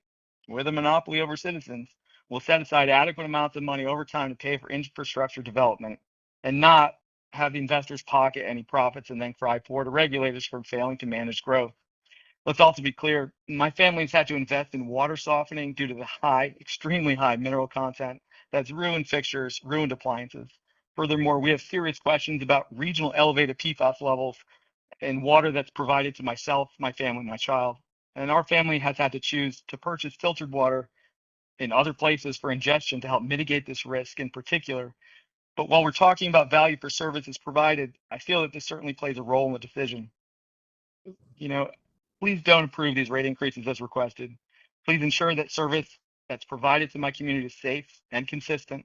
with a monopoly over citizens, will set aside adequate amounts of money over time to pay for infrastructure development and not have the investors pocket any profits and then cry poor to regulators for failing to manage growth. Let's also be clear, my family's had to invest in water softening due to the high, extremely high mineral content that's ruined fixtures, ruined appliances. Furthermore, we have serious questions about regional elevated PFAS levels in water that's provided to myself, my family, my child. And our family has had to choose to purchase filtered water in other places for ingestion to help mitigate this risk in particular. But while we're talking about value for services provided, I feel that this certainly plays a role in the decision. You know, please don't approve these rate increases as requested. Please ensure that service that's provided to my community is safe and consistent.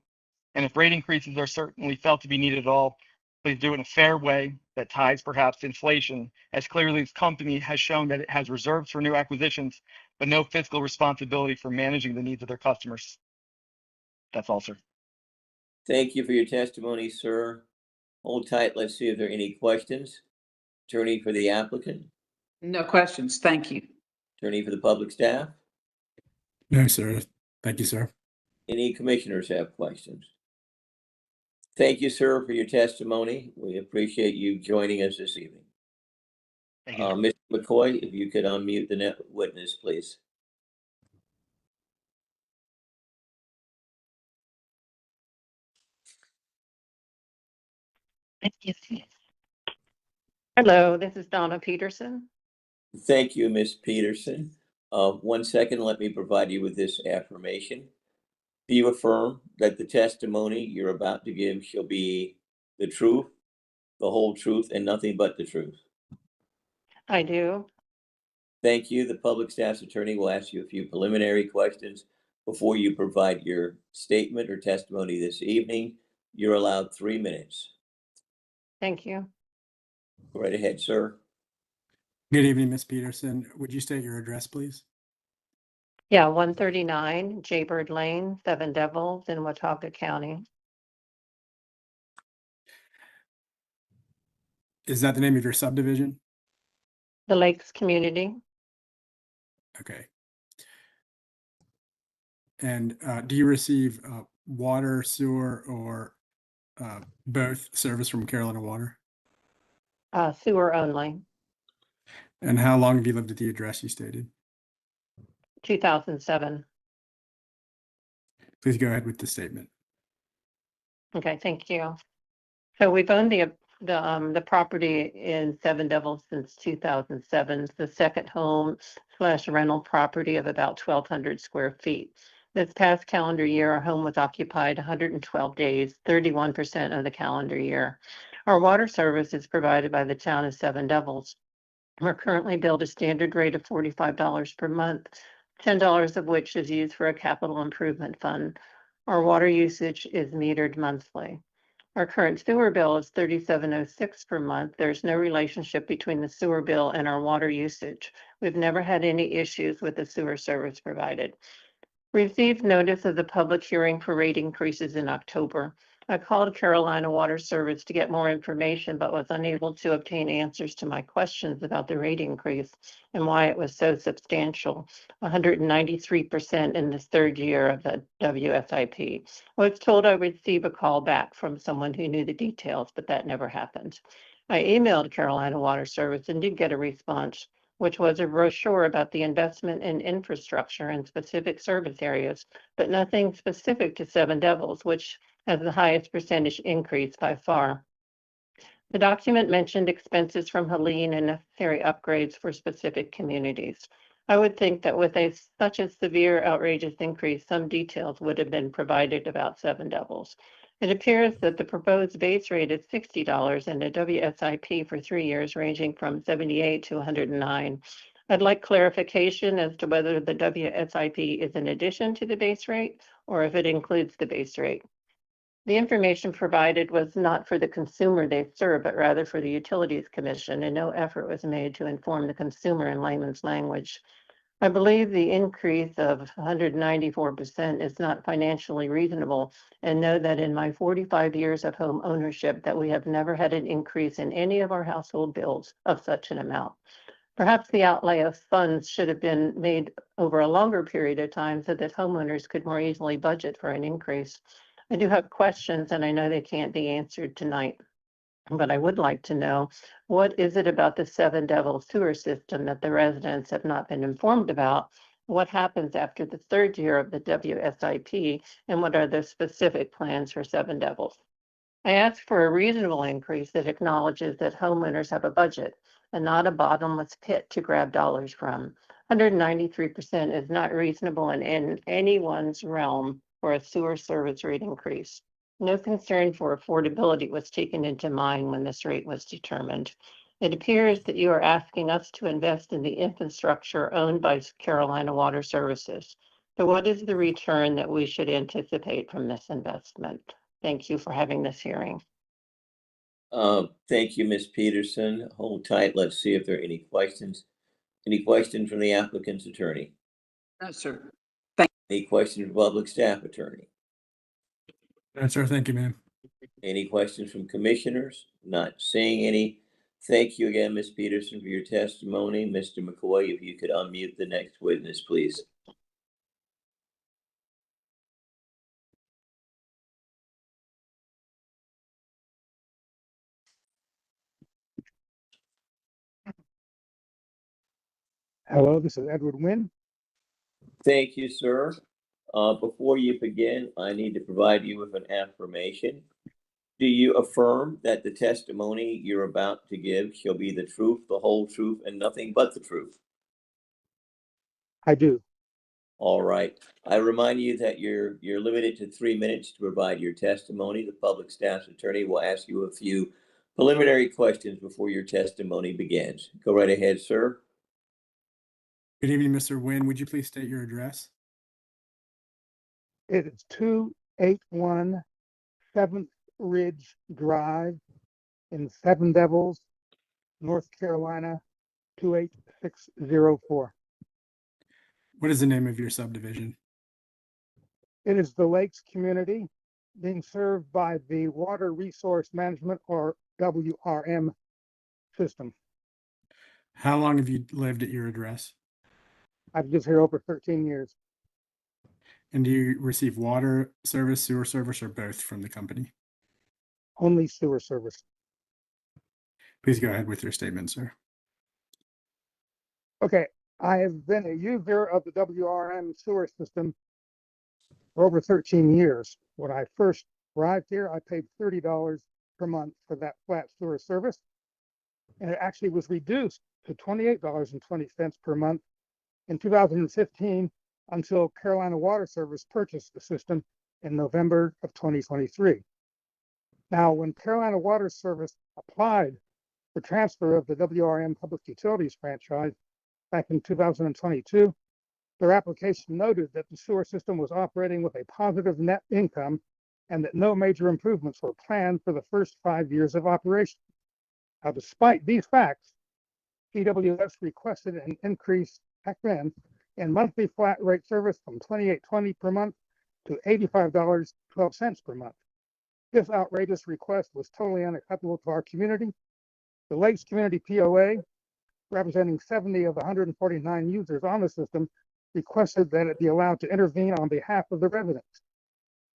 And if rate increases are certainly felt to be needed at all, please do it in a fair way that ties perhaps to inflation, as clearly this company has shown that it has reserves for new acquisitions, but no fiscal responsibility for managing the needs of their customers. That's all, sir. Thank you for your testimony, sir. Hold tight. Let's see if there are any questions. Attorney for the applicant, No questions. Thank you. attorney for the public staff. No, sir. Thank you, sir. Any commissioners have questions? Thank you, sir, for your testimony. We appreciate you joining us this evening. Thank you. Mr. McCoy, if you could unmute the witness, please. Hello, this is Donna Peterson. Thank you, Ms. Peterson. 1 second, let me provide you with this affirmation. Do you affirm that the testimony you're about to give shall be the truth, the whole truth, and nothing but the truth? I do. Thank you. The public staff's attorney will ask you a few preliminary questions before you provide your statement or testimony this evening. You're allowed 3 minutes. Thank you. Go right ahead, sir. Good evening, Ms. Peterson. Would you state your address, please? Yeah, 139 Jaybird Lane, Seven Devils in Watauga County. Is that the name of your subdivision? The Lakes community. Okay. And do you receive water, sewer, or both service from Carolina Water? Sewer only. And how long have you lived at the address you stated? 2007. Please go ahead with the statement. Okay, thank you. So we've owned the property in Seven Devils since 2007. It's the second home / rental property of about 1,200 square feet. This past calendar year, our home was occupied 112 days, 31% of the calendar year. Our water service is provided by the town of Seven Devils. We're currently billed a standard rate of $45 per month, $10 of which is used for a capital improvement fund. Our water usage is metered monthly. Our current sewer bill is $37.06 per month. There's no relationship between the sewer bill and our water usage. We've never had any issues with the sewer service provided. We received notice of the public hearing for rate increases in October. I called Carolina Water Service to get more information, but was unable to obtain answers to my questions about the rate increase and why it was so substantial, 193% in this third year of the WSIP. I was told I would receive a call back from someone who knew the details, but that never happened. I emailed Carolina Water Service and did get a response, which was a brochure about the investment in infrastructure in specific service areas, but nothing specific to Seven Devils, which has the highest percentage increase by far. The document mentioned expenses from Helene and necessary upgrades for specific communities. I would think that with such a severe, outrageous increase, some details would have been provided about Seven Devils. It appears that the proposed base rate is $60 and a WSIP for 3 years ranging from 78 to 109. I'd like clarification as to whether the WSIP is in addition to the base rate or if it includes the base rate. The information provided was not for the consumer they serve, but rather for the Utilities Commission, and no effort was made to inform the consumer in layman's language. I believe the increase of 194% is not financially reasonable, and know that in my 45 years of home ownership that we have never had an increase in any of our household bills of such an amount. Perhaps the outlay of funds should have been made over a longer period of time so that homeowners could more easily budget for an increase. I do have questions, and I know they can't be answered tonight, but I would like to know, what is it about the Seven Devils sewer system that the residents have not been informed about? What happens after the third year of the WSIP, and what are the specific plans for Seven Devils? I asked for a reasonable increase that acknowledges that homeowners have a budget and not a bottomless pit to grab dollars from. 193% is not reasonable in anyone's realm for a sewer service rate increase. No concern for affordability was taken into mind when this rate was determined. It appears that you are asking us to invest in the infrastructure owned by Carolina Water Services. So what is the return that we should anticipate from this investment? Thank you for having this hearing. Thank you, Ms. Peterson. Hold tight. Let's see if there are any questions. Any questions from the applicant's attorney? No, sir. Any questions from public staff attorney? No, sir. Thank you, ma'am. Any questions from commissioners? Not seeing any. Thank you again, Ms. Peterson, for your testimony. Mr. McCoy, if you could unmute the next witness, please. Hello, this is Edward Wynn. Thank you, sir. Before you begin, I need to provide you with an affirmation. Do you affirm that the testimony you're about to give shall be the truth, the whole truth, and nothing but the truth? I do. All right. I remind you that you're limited to 3 minutes to provide your testimony. The public staff's attorney will ask you a few preliminary questions before your testimony begins. Go right ahead, sir. Good evening, Mr. Wynn. Would you please state your address? It is 281 7th Ridge Drive in Seven Devils, North Carolina, 28604. What is the name of your subdivision? It is the Lakes community being served by the Water Resource Management, or WRM, system. How long have you lived at your address? I've lived here over 13 years. And do you receive water service, sewer service, or both from the company? Only sewer service. Please go ahead with your statement, sir. Okay, I have been a user of the WRM sewer system for over 13 years. When I first arrived here, I paid $30 per month for that flat sewer service, and it actually was reduced to $28.20 per month in 2015 until Carolina Water Service purchased the system in November of 2023. Now, when Carolina Water Service applied for transfer of the WRM Public Utilities franchise back in 2022, their application noted that the sewer system was operating with a positive net income and that no major improvements were planned for the first 5 years of operation. Now, despite these facts, CWS requested an increase back then in monthly flat rate service from $28.20 per month to $85.12 per month. This outrageous request was totally unacceptable to our community. The Lakes Community POA, representing 70 of the 149 users on the system, requested that it be allowed to intervene on behalf of the residents.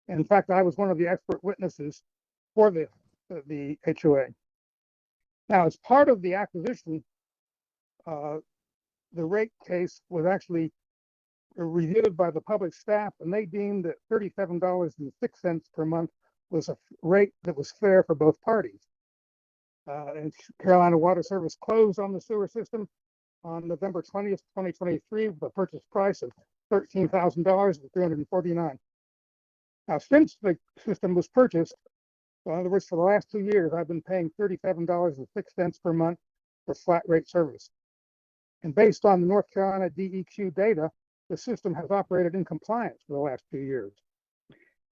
In fact, I was one of the expert witnesses for the HOA. Now, as part of the acquisition, the rate case was actually reviewed by the public staff, and they deemed that $37.06 per month was a rate that was fair for both parties. And Carolina Water Service closed on the sewer system on November 20th, 2023, with a purchase price of $13,349. Now, since the system was purchased, so in other words, for the last 2 years, I've been paying $37.06 per month for flat rate service. And based on the North Carolina DEQ data, the system has operated in compliance for the last 2 years.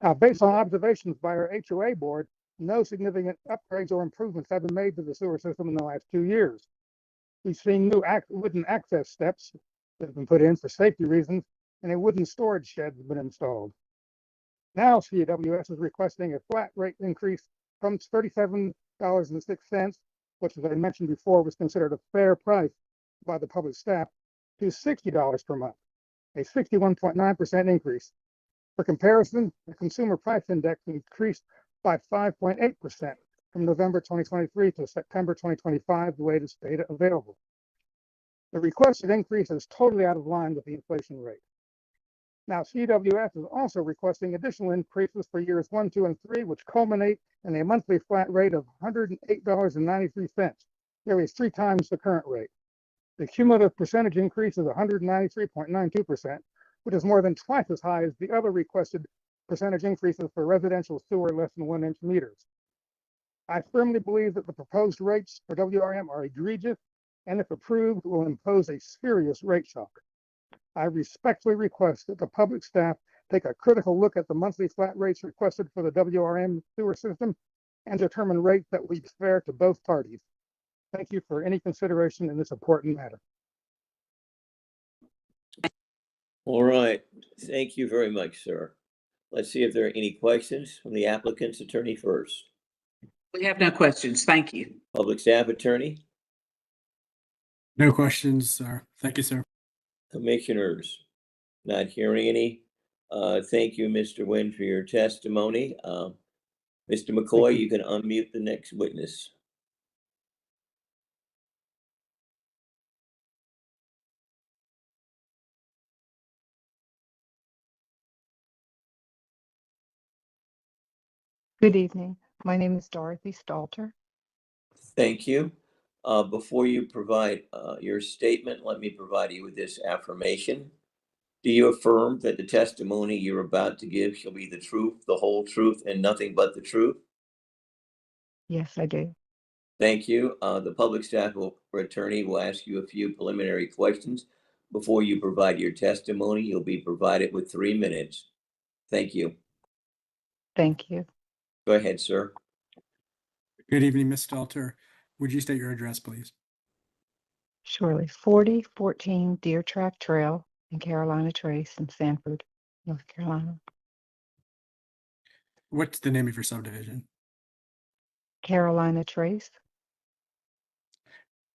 Now, based on observations by our HOA board, no significant upgrades or improvements have been made to the sewer system in the last 2 years. We've seen new wooden access steps that have been put in for safety reasons, and a wooden storage shed has been installed. Now, CWS is requesting a flat rate increase from $37.06, which, as I mentioned before, was considered a fair price by the public staff, to $60 per month, a 61.9% increase. For comparison, the consumer price index increased by 5.8% from November 2023 to September 2025, the latest data available. The requested increase is totally out of line with the inflation rate. Now, CWS is also requesting additional increases for years 1, 2, and 3, which culminate in a monthly flat rate of $108.93, nearly 3 times the current rate. The cumulative percentage increase is 193.92%, which is more than twice as high as the other requested percentage increases for residential sewer less than 1-inch meters. I firmly believe that the proposed rates for WRM are egregious, and if approved, will impose a serious rate shock. I respectfully request that the public staff take a critical look at the monthly flat rates requested for the WRM sewer system and determine rates that will be fair to both parties. Thank you for any consideration in this important matter. All right. Thank you very much, sir. Let's see if there are any questions from the applicant's attorney first. We have no questions. Thank you. Public staff attorney, No questions, sir. Thank you, sir. commissioners, not hearing any. Thank you, Mr. Nguyen, for your testimony. Mr. McCoy, you can unmute the next witness. Good evening. My name is Dorothy Stalter. Thank you. Before you provide your statement, let me provide you with this affirmation. Do you affirm that the testimony you're about to give shall be the truth, the whole truth, and nothing but the truth? Yes, I do. Thank you. The public staff attorney will ask you a few preliminary questions before you provide your testimony. You'll be provided with 3 minutes. Thank you. Thank you. Go ahead, sir. Good evening, Ms. Stalter. Would you state your address, please? Surely. 4014 Deer Track Trail in Carolina Trace in Sanford, North Carolina. What's the name of your subdivision? Carolina Trace,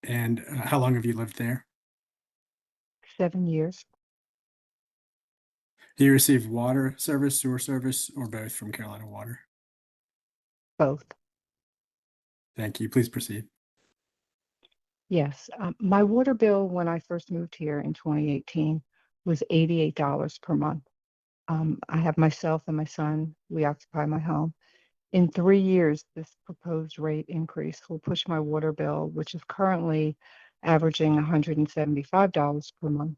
And how long have you lived there? 7 years. Do you receive water service, sewer service, or both from Carolina Water? Both. Thank you. Please proceed. Yes. My water bill when I first moved here in 2018 was $88 per month. I have myself and my son. We occupy my home. In 3 years, this proposed rate increase will push my water bill, which is currently averaging $175 per month.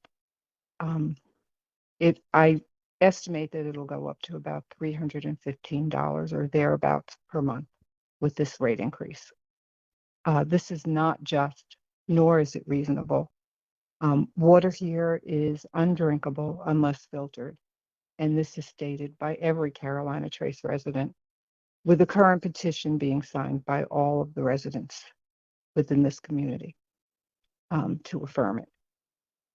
I estimate that it'll go up to about $315 or thereabouts per month with this rate increase. This is not just, nor is it reasonable. Water here is undrinkable unless filtered, and this is stated by every Carolina Trace resident, with the current petition being signed by all of the residents within this community to affirm it.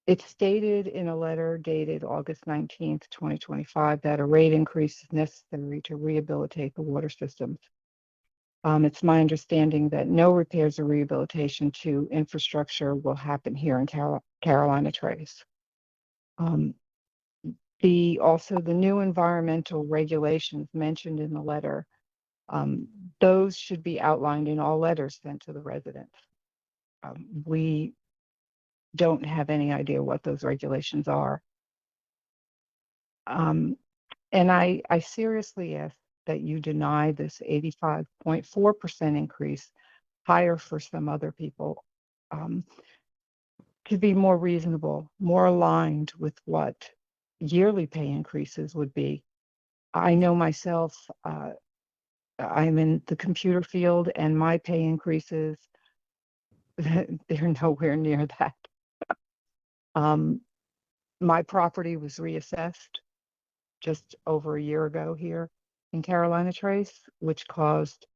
It's stated in a letter dated August 19th, 2025, that a rate increase is necessary to rehabilitate the water systems. It's my understanding that no repairs or rehabilitation to infrastructure will happen here in Carolina Trace. Also, the new environmental regulations mentioned in the letter, those should be outlined in all letters sent to the residents. We don't have any idea what those regulations are. And I seriously ask that you deny this 85.4% increase, higher for some other people, to be more reasonable, more aligned with what yearly pay increases would be. I know myself, I'm in the computer field, and my pay increases, they're nowhere near that. My property was reassessed just over a year ago here in Carolina Trace, which caused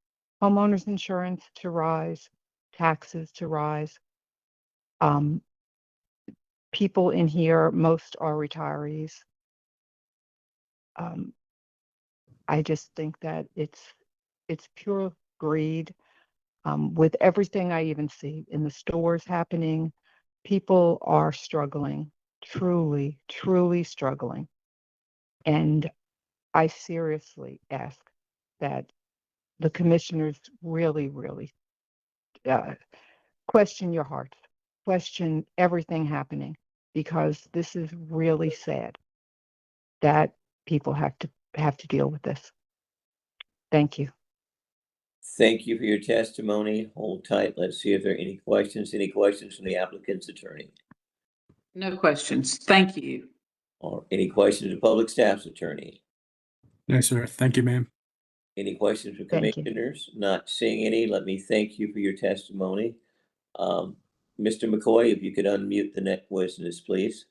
homeowners insurance to rise, taxes to rise. People in here, most are retirees. I just think that it's pure greed. With everything I even see in the stores happening, people are struggling, truly, truly struggling. And I seriously ask that the commissioners really, really question your hearts, question everything happening, because this is really sad that people have to deal with this. Thank you. Thank you for your testimony. Hold tight. Let's see if there are any questions. Any questions from the applicant's attorney? No questions. Thank you. Or any questions of public staff's attorney? No, sir. Thank you, ma'am. Any questions from Thank you. commissioners? Not seeing any. Let me thank you for your testimony. Mr. McCoy, if you could unmute the next witness, please.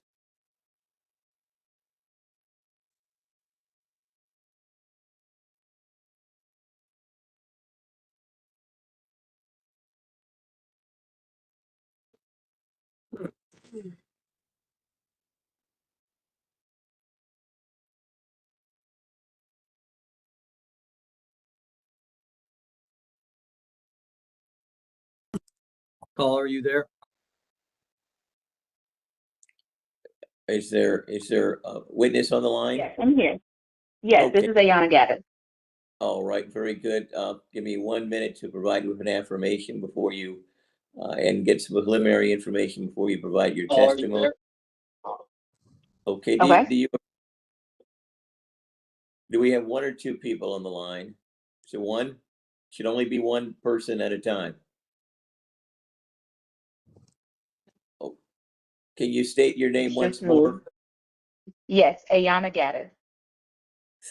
Caller, are you there? Is there a witness on the line? Yes, I'm here. Yes, this Okay. is Ayana Gaddis. All right, very good. Give me 1 minute to provide you with an affirmation before you, and get some preliminary information before you provide your Caller, are you testimony. there? Okay, Okay. do we have one or two people on the line? So one? Should only be one person at a time. Oh, can you state your name It's once just me. more? Yes, Ayana Gaddis.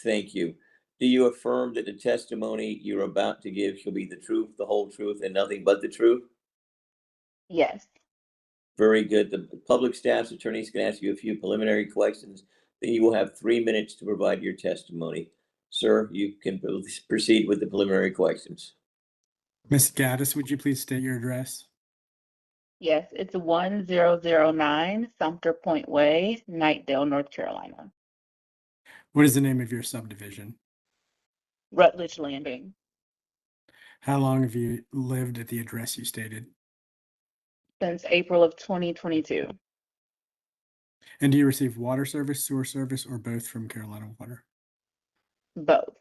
Thank you. Do you affirm that the testimony you're about to give shall be the truth, the whole truth, and nothing but the truth? Yes. Very good. The public staff's attorneys can ask you a few preliminary questions. Then you will have 3 minutes to provide your testimony. Sir, you can proceed with the preliminary questions. Ms. Gaddis, would you please state your address? Yes, it's 1009 Sumter Point Way, Knightdale, North Carolina. What is the name of your subdivision? Rutledge Landing. How long have you lived at the address you stated? Since April of 2022. And do you receive water service, sewer service, or both from Carolina Water? Both.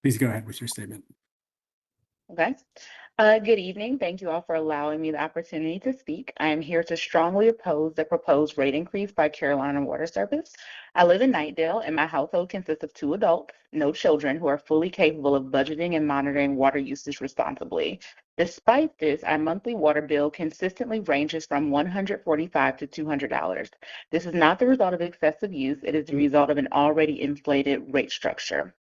Please go ahead with your statement. Okay. Good evening. Thank you all for allowing me the opportunity to speak. I am here to strongly oppose the proposed rate increase by Carolina Water Service. I live in Knightdale, and my household consists of 2 adults, no children, who are fully capable of budgeting and monitoring water usage responsibly. Despite this, our monthly water bill consistently ranges from $145 to $200. This is not the result of excessive use. It is the result of an already inflated rate structure.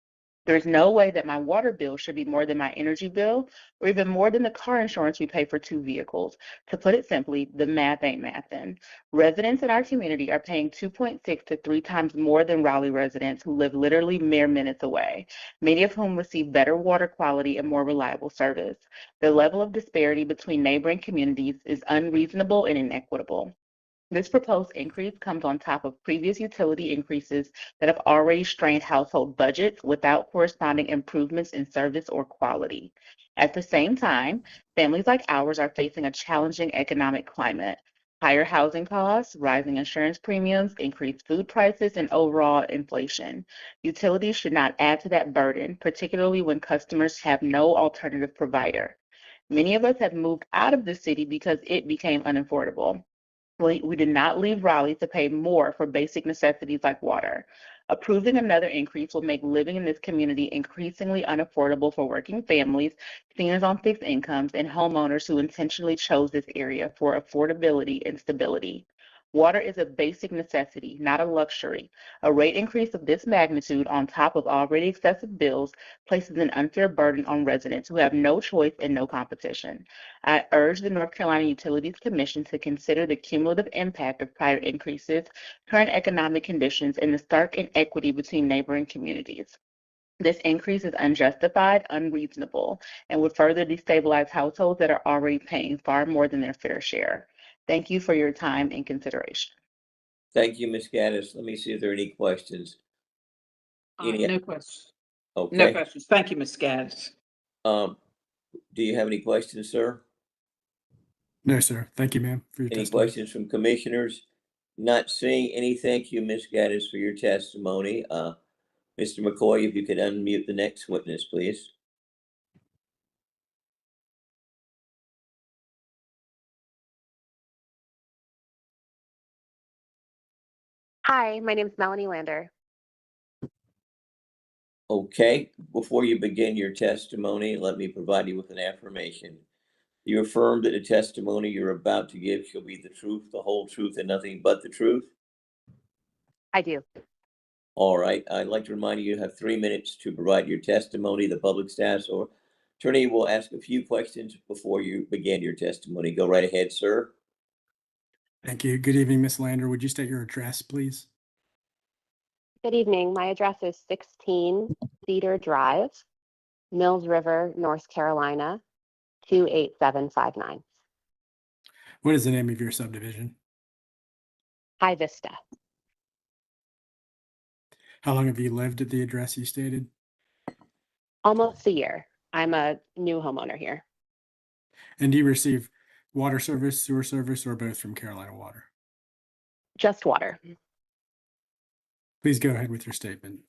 There's no way that my water bill should be more than my energy bill, or even more than the car insurance we pay for 2 vehicles. To put it simply, the math ain't mathin'. Residents in our community are paying 2.6 to 3 times more than Raleigh residents who live literally mere minutes away, many of whom receive better water quality and more reliable service. The level of disparity between neighboring communities is unreasonable and inequitable. This proposed increase comes on top of previous utility increases that have already strained household budgets without corresponding improvements in service or quality. At the same time, families like ours are facing a challenging economic climate. Higher housing costs, rising insurance premiums, increased food prices, and overall inflation. Utilities should not add to that burden, particularly when customers have no alternative provider. Many of us have moved out of the city because it became unaffordable. We did not leave Raleigh to pay more for basic necessities like water. Approving another increase will make living in this community increasingly unaffordable for working families, seniors on fixed incomes, and homeowners who intentionally chose this area for affordability and stability. Water is a basic necessity, not a luxury. A rate increase of this magnitude on top of already excessive bills places an unfair burden on residents who have no choice and no competition. I urge the North Carolina Utilities Commission to consider the cumulative impact of prior increases, current economic conditions, and the stark inequity between neighboring communities. This increase is unjustified, unreasonable, and would further destabilize households that are already paying far more than their fair share. Thank you for your time and consideration. Thank you, Ms. Gaddis. Let me see if there are any questions. No questions. No Okay. questions. Thank you, Ms. Gaddis. Do you have any questions, sir? No, sir. Thank you, ma'am, for your Any testimony. questions from commissioners? Not seeing any. Thank you, Ms. Gaddis, for your testimony. Mr. McCoy, if you could unmute the next witness, please. Hi, my name is Melanie Lander. Okay, before you begin your testimony, let me provide you with an affirmation. You affirm that the testimony you're about to give shall be the truth, the whole truth, and nothing but the truth? I do. All right, I'd like to remind you have 3 minutes to provide your testimony. The public staff or attorney will ask a few questions before you begin your testimony. Go right ahead, sir. Thank you. Good evening, Ms. Lander. Would you state your address, please? Good evening. My address is 16 Cedar Drive, Mills River, North Carolina, 28759. What is the name of your subdivision? High Vista. How long have you lived at the address you stated? Almost a year. I'm a new homeowner here. And do you receive water service, sewer service, or both from Carolina Water? Just water. Please go ahead with your statement.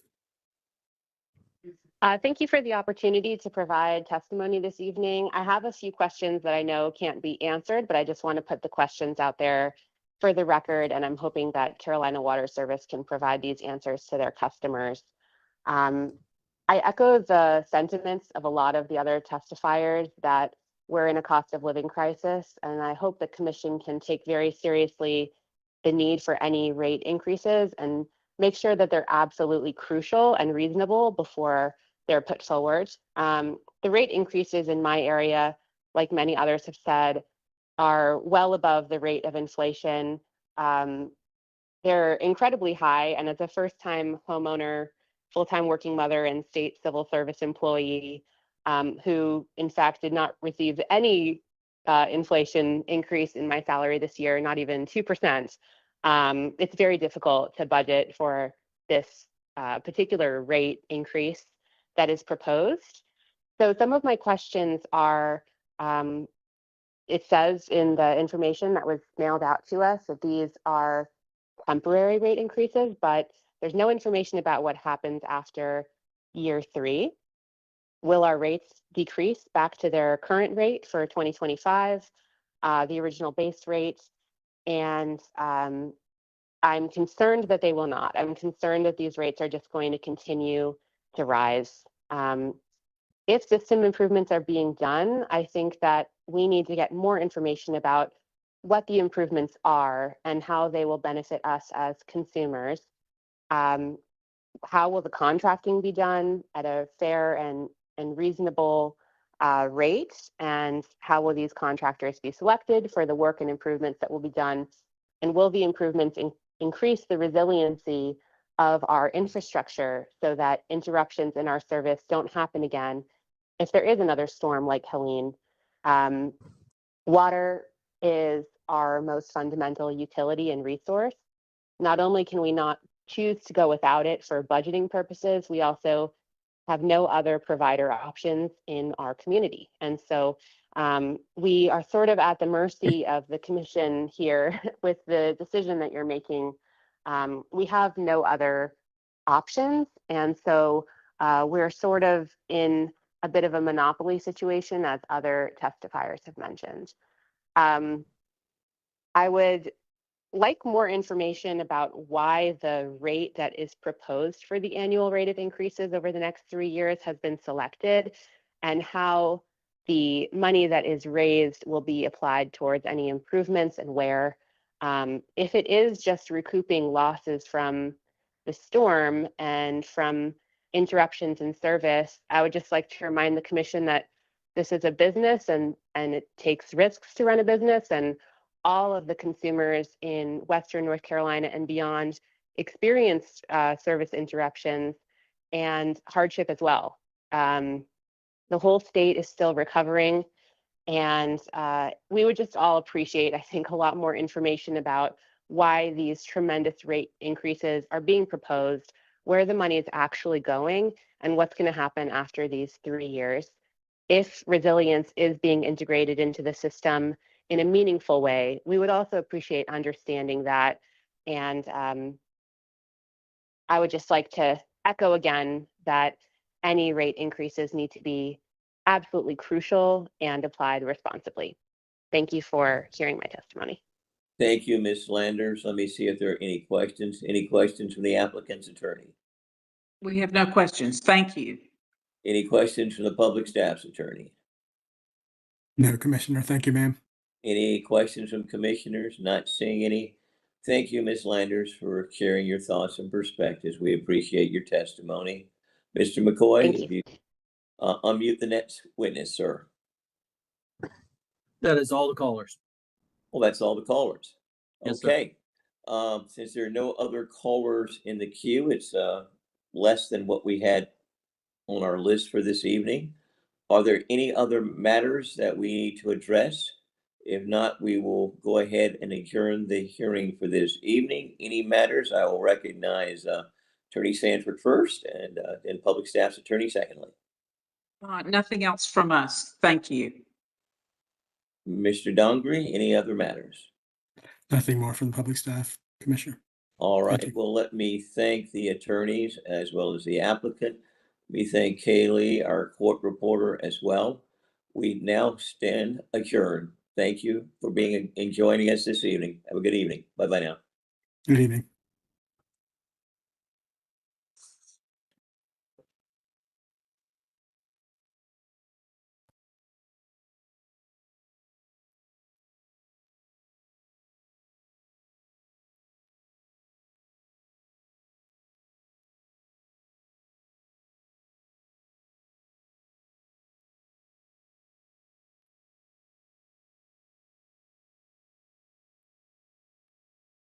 Thank you for the opportunity to provide testimony this evening. I have a few questions that I know can't be answered, but I just want to put the questions out there for the record, and I'm hoping that Carolina Water Service can provide these answers to their customers. I echo the sentiments of a lot of the other testifiers that we're in a cost of living crisis, and I hope the commission can take very seriously the need for any rate increases and make sure that they're absolutely crucial and reasonable before they're put forward. The rate increases in my area, like many others have said, are well above the rate of inflation. They're incredibly high, and as a first-time homeowner, full-time working mother, and state civil service employee who, in fact, did not receive any inflation increase in my salary this year, not even 2%, it's very difficult to budget for this particular rate increase that is proposed. So some of my questions are, it says in the information that was mailed out to us that these are temporary rate increases, but there's no information about what happens after year 3. Will our rates decrease back to their current rate for 2025, the original base rate? And I'm concerned that they will not. I'm concerned that these rates are just going to continue to rise. If system improvements are being done, I think that we need to get more information about what the improvements are and how they will benefit us as consumers. How will the contracting be done at a fair and reasonable rate? And how will these contractors be selected for the work and improvements that will be done? And will the improvements increase the resiliency of our infrastructure so that interruptions in our service don't happen again if there is another storm like Helene? Water is our most fundamental utility and resource. Not only can we not choose to go without it for budgeting purposes, we also have no other provider options in our community. And so we are sort of at the mercy of the commission here with the decision that you're making. We have no other options. And so we're sort of in a bit of a monopoly situation, as other testifiers have mentioned. I would like more information about why the rate that is proposed for the annual rate of increases over the next 3 years has been selected, and how the money that is raised will be applied towards any improvements and where. If it is just recouping losses from the storm and from interruptions in service, I would just like to remind the commission that this is a business and it takes risks to run a business, and all of the consumers in Western North Carolina and beyond experienced service interruptions and hardship as well. The whole state is still recovering, and we would just all appreciate, I think, a lot more information about why these tremendous rate increases are being proposed, where the money is actually going, and what's going to happen after these 3 years. If resilience is being integrated into the system in a meaningful way, we would also appreciate understanding that. And I would just like to echo again that any rate increases need to be absolutely crucial and applied responsibly. Thank you for hearing my testimony. Thank you, Ms. Landers. Let me see if there are any questions. Any questions from the applicant's attorney? We have no questions. Thank you. Any questions from the public staff's attorney? No, Commissioner. Thank you, ma'am. Any questions from commissioners? Not seeing any. Thank you, Ms. Landers, for sharing your thoughts and perspectives. We appreciate your testimony. Mr. McCoy, if you unmute the next witness, sir. That is all the callers. Well, that's all the callers. Yes, sir. Okay. Since there are no other callers in the queue, it's less than what we had on our list for this evening. Are there any other matters that we need to address? If not, we will go ahead and adjourn the hearing for this evening. Any matters? I will recognize Attorney Sanford first, and then Public Staff's attorney secondly. Nothing else from us. Thank you. Mr. Dongre, any other matters? Nothing more from the public staff, Commissioner. All Thank right, you. well, let me thank the attorneys as well as the applicant. We thank Kaylee, our court reporter, as well. We now stand adjourned. Thank you for being and joining us this evening. Have a good evening. Bye-bye now. Good evening.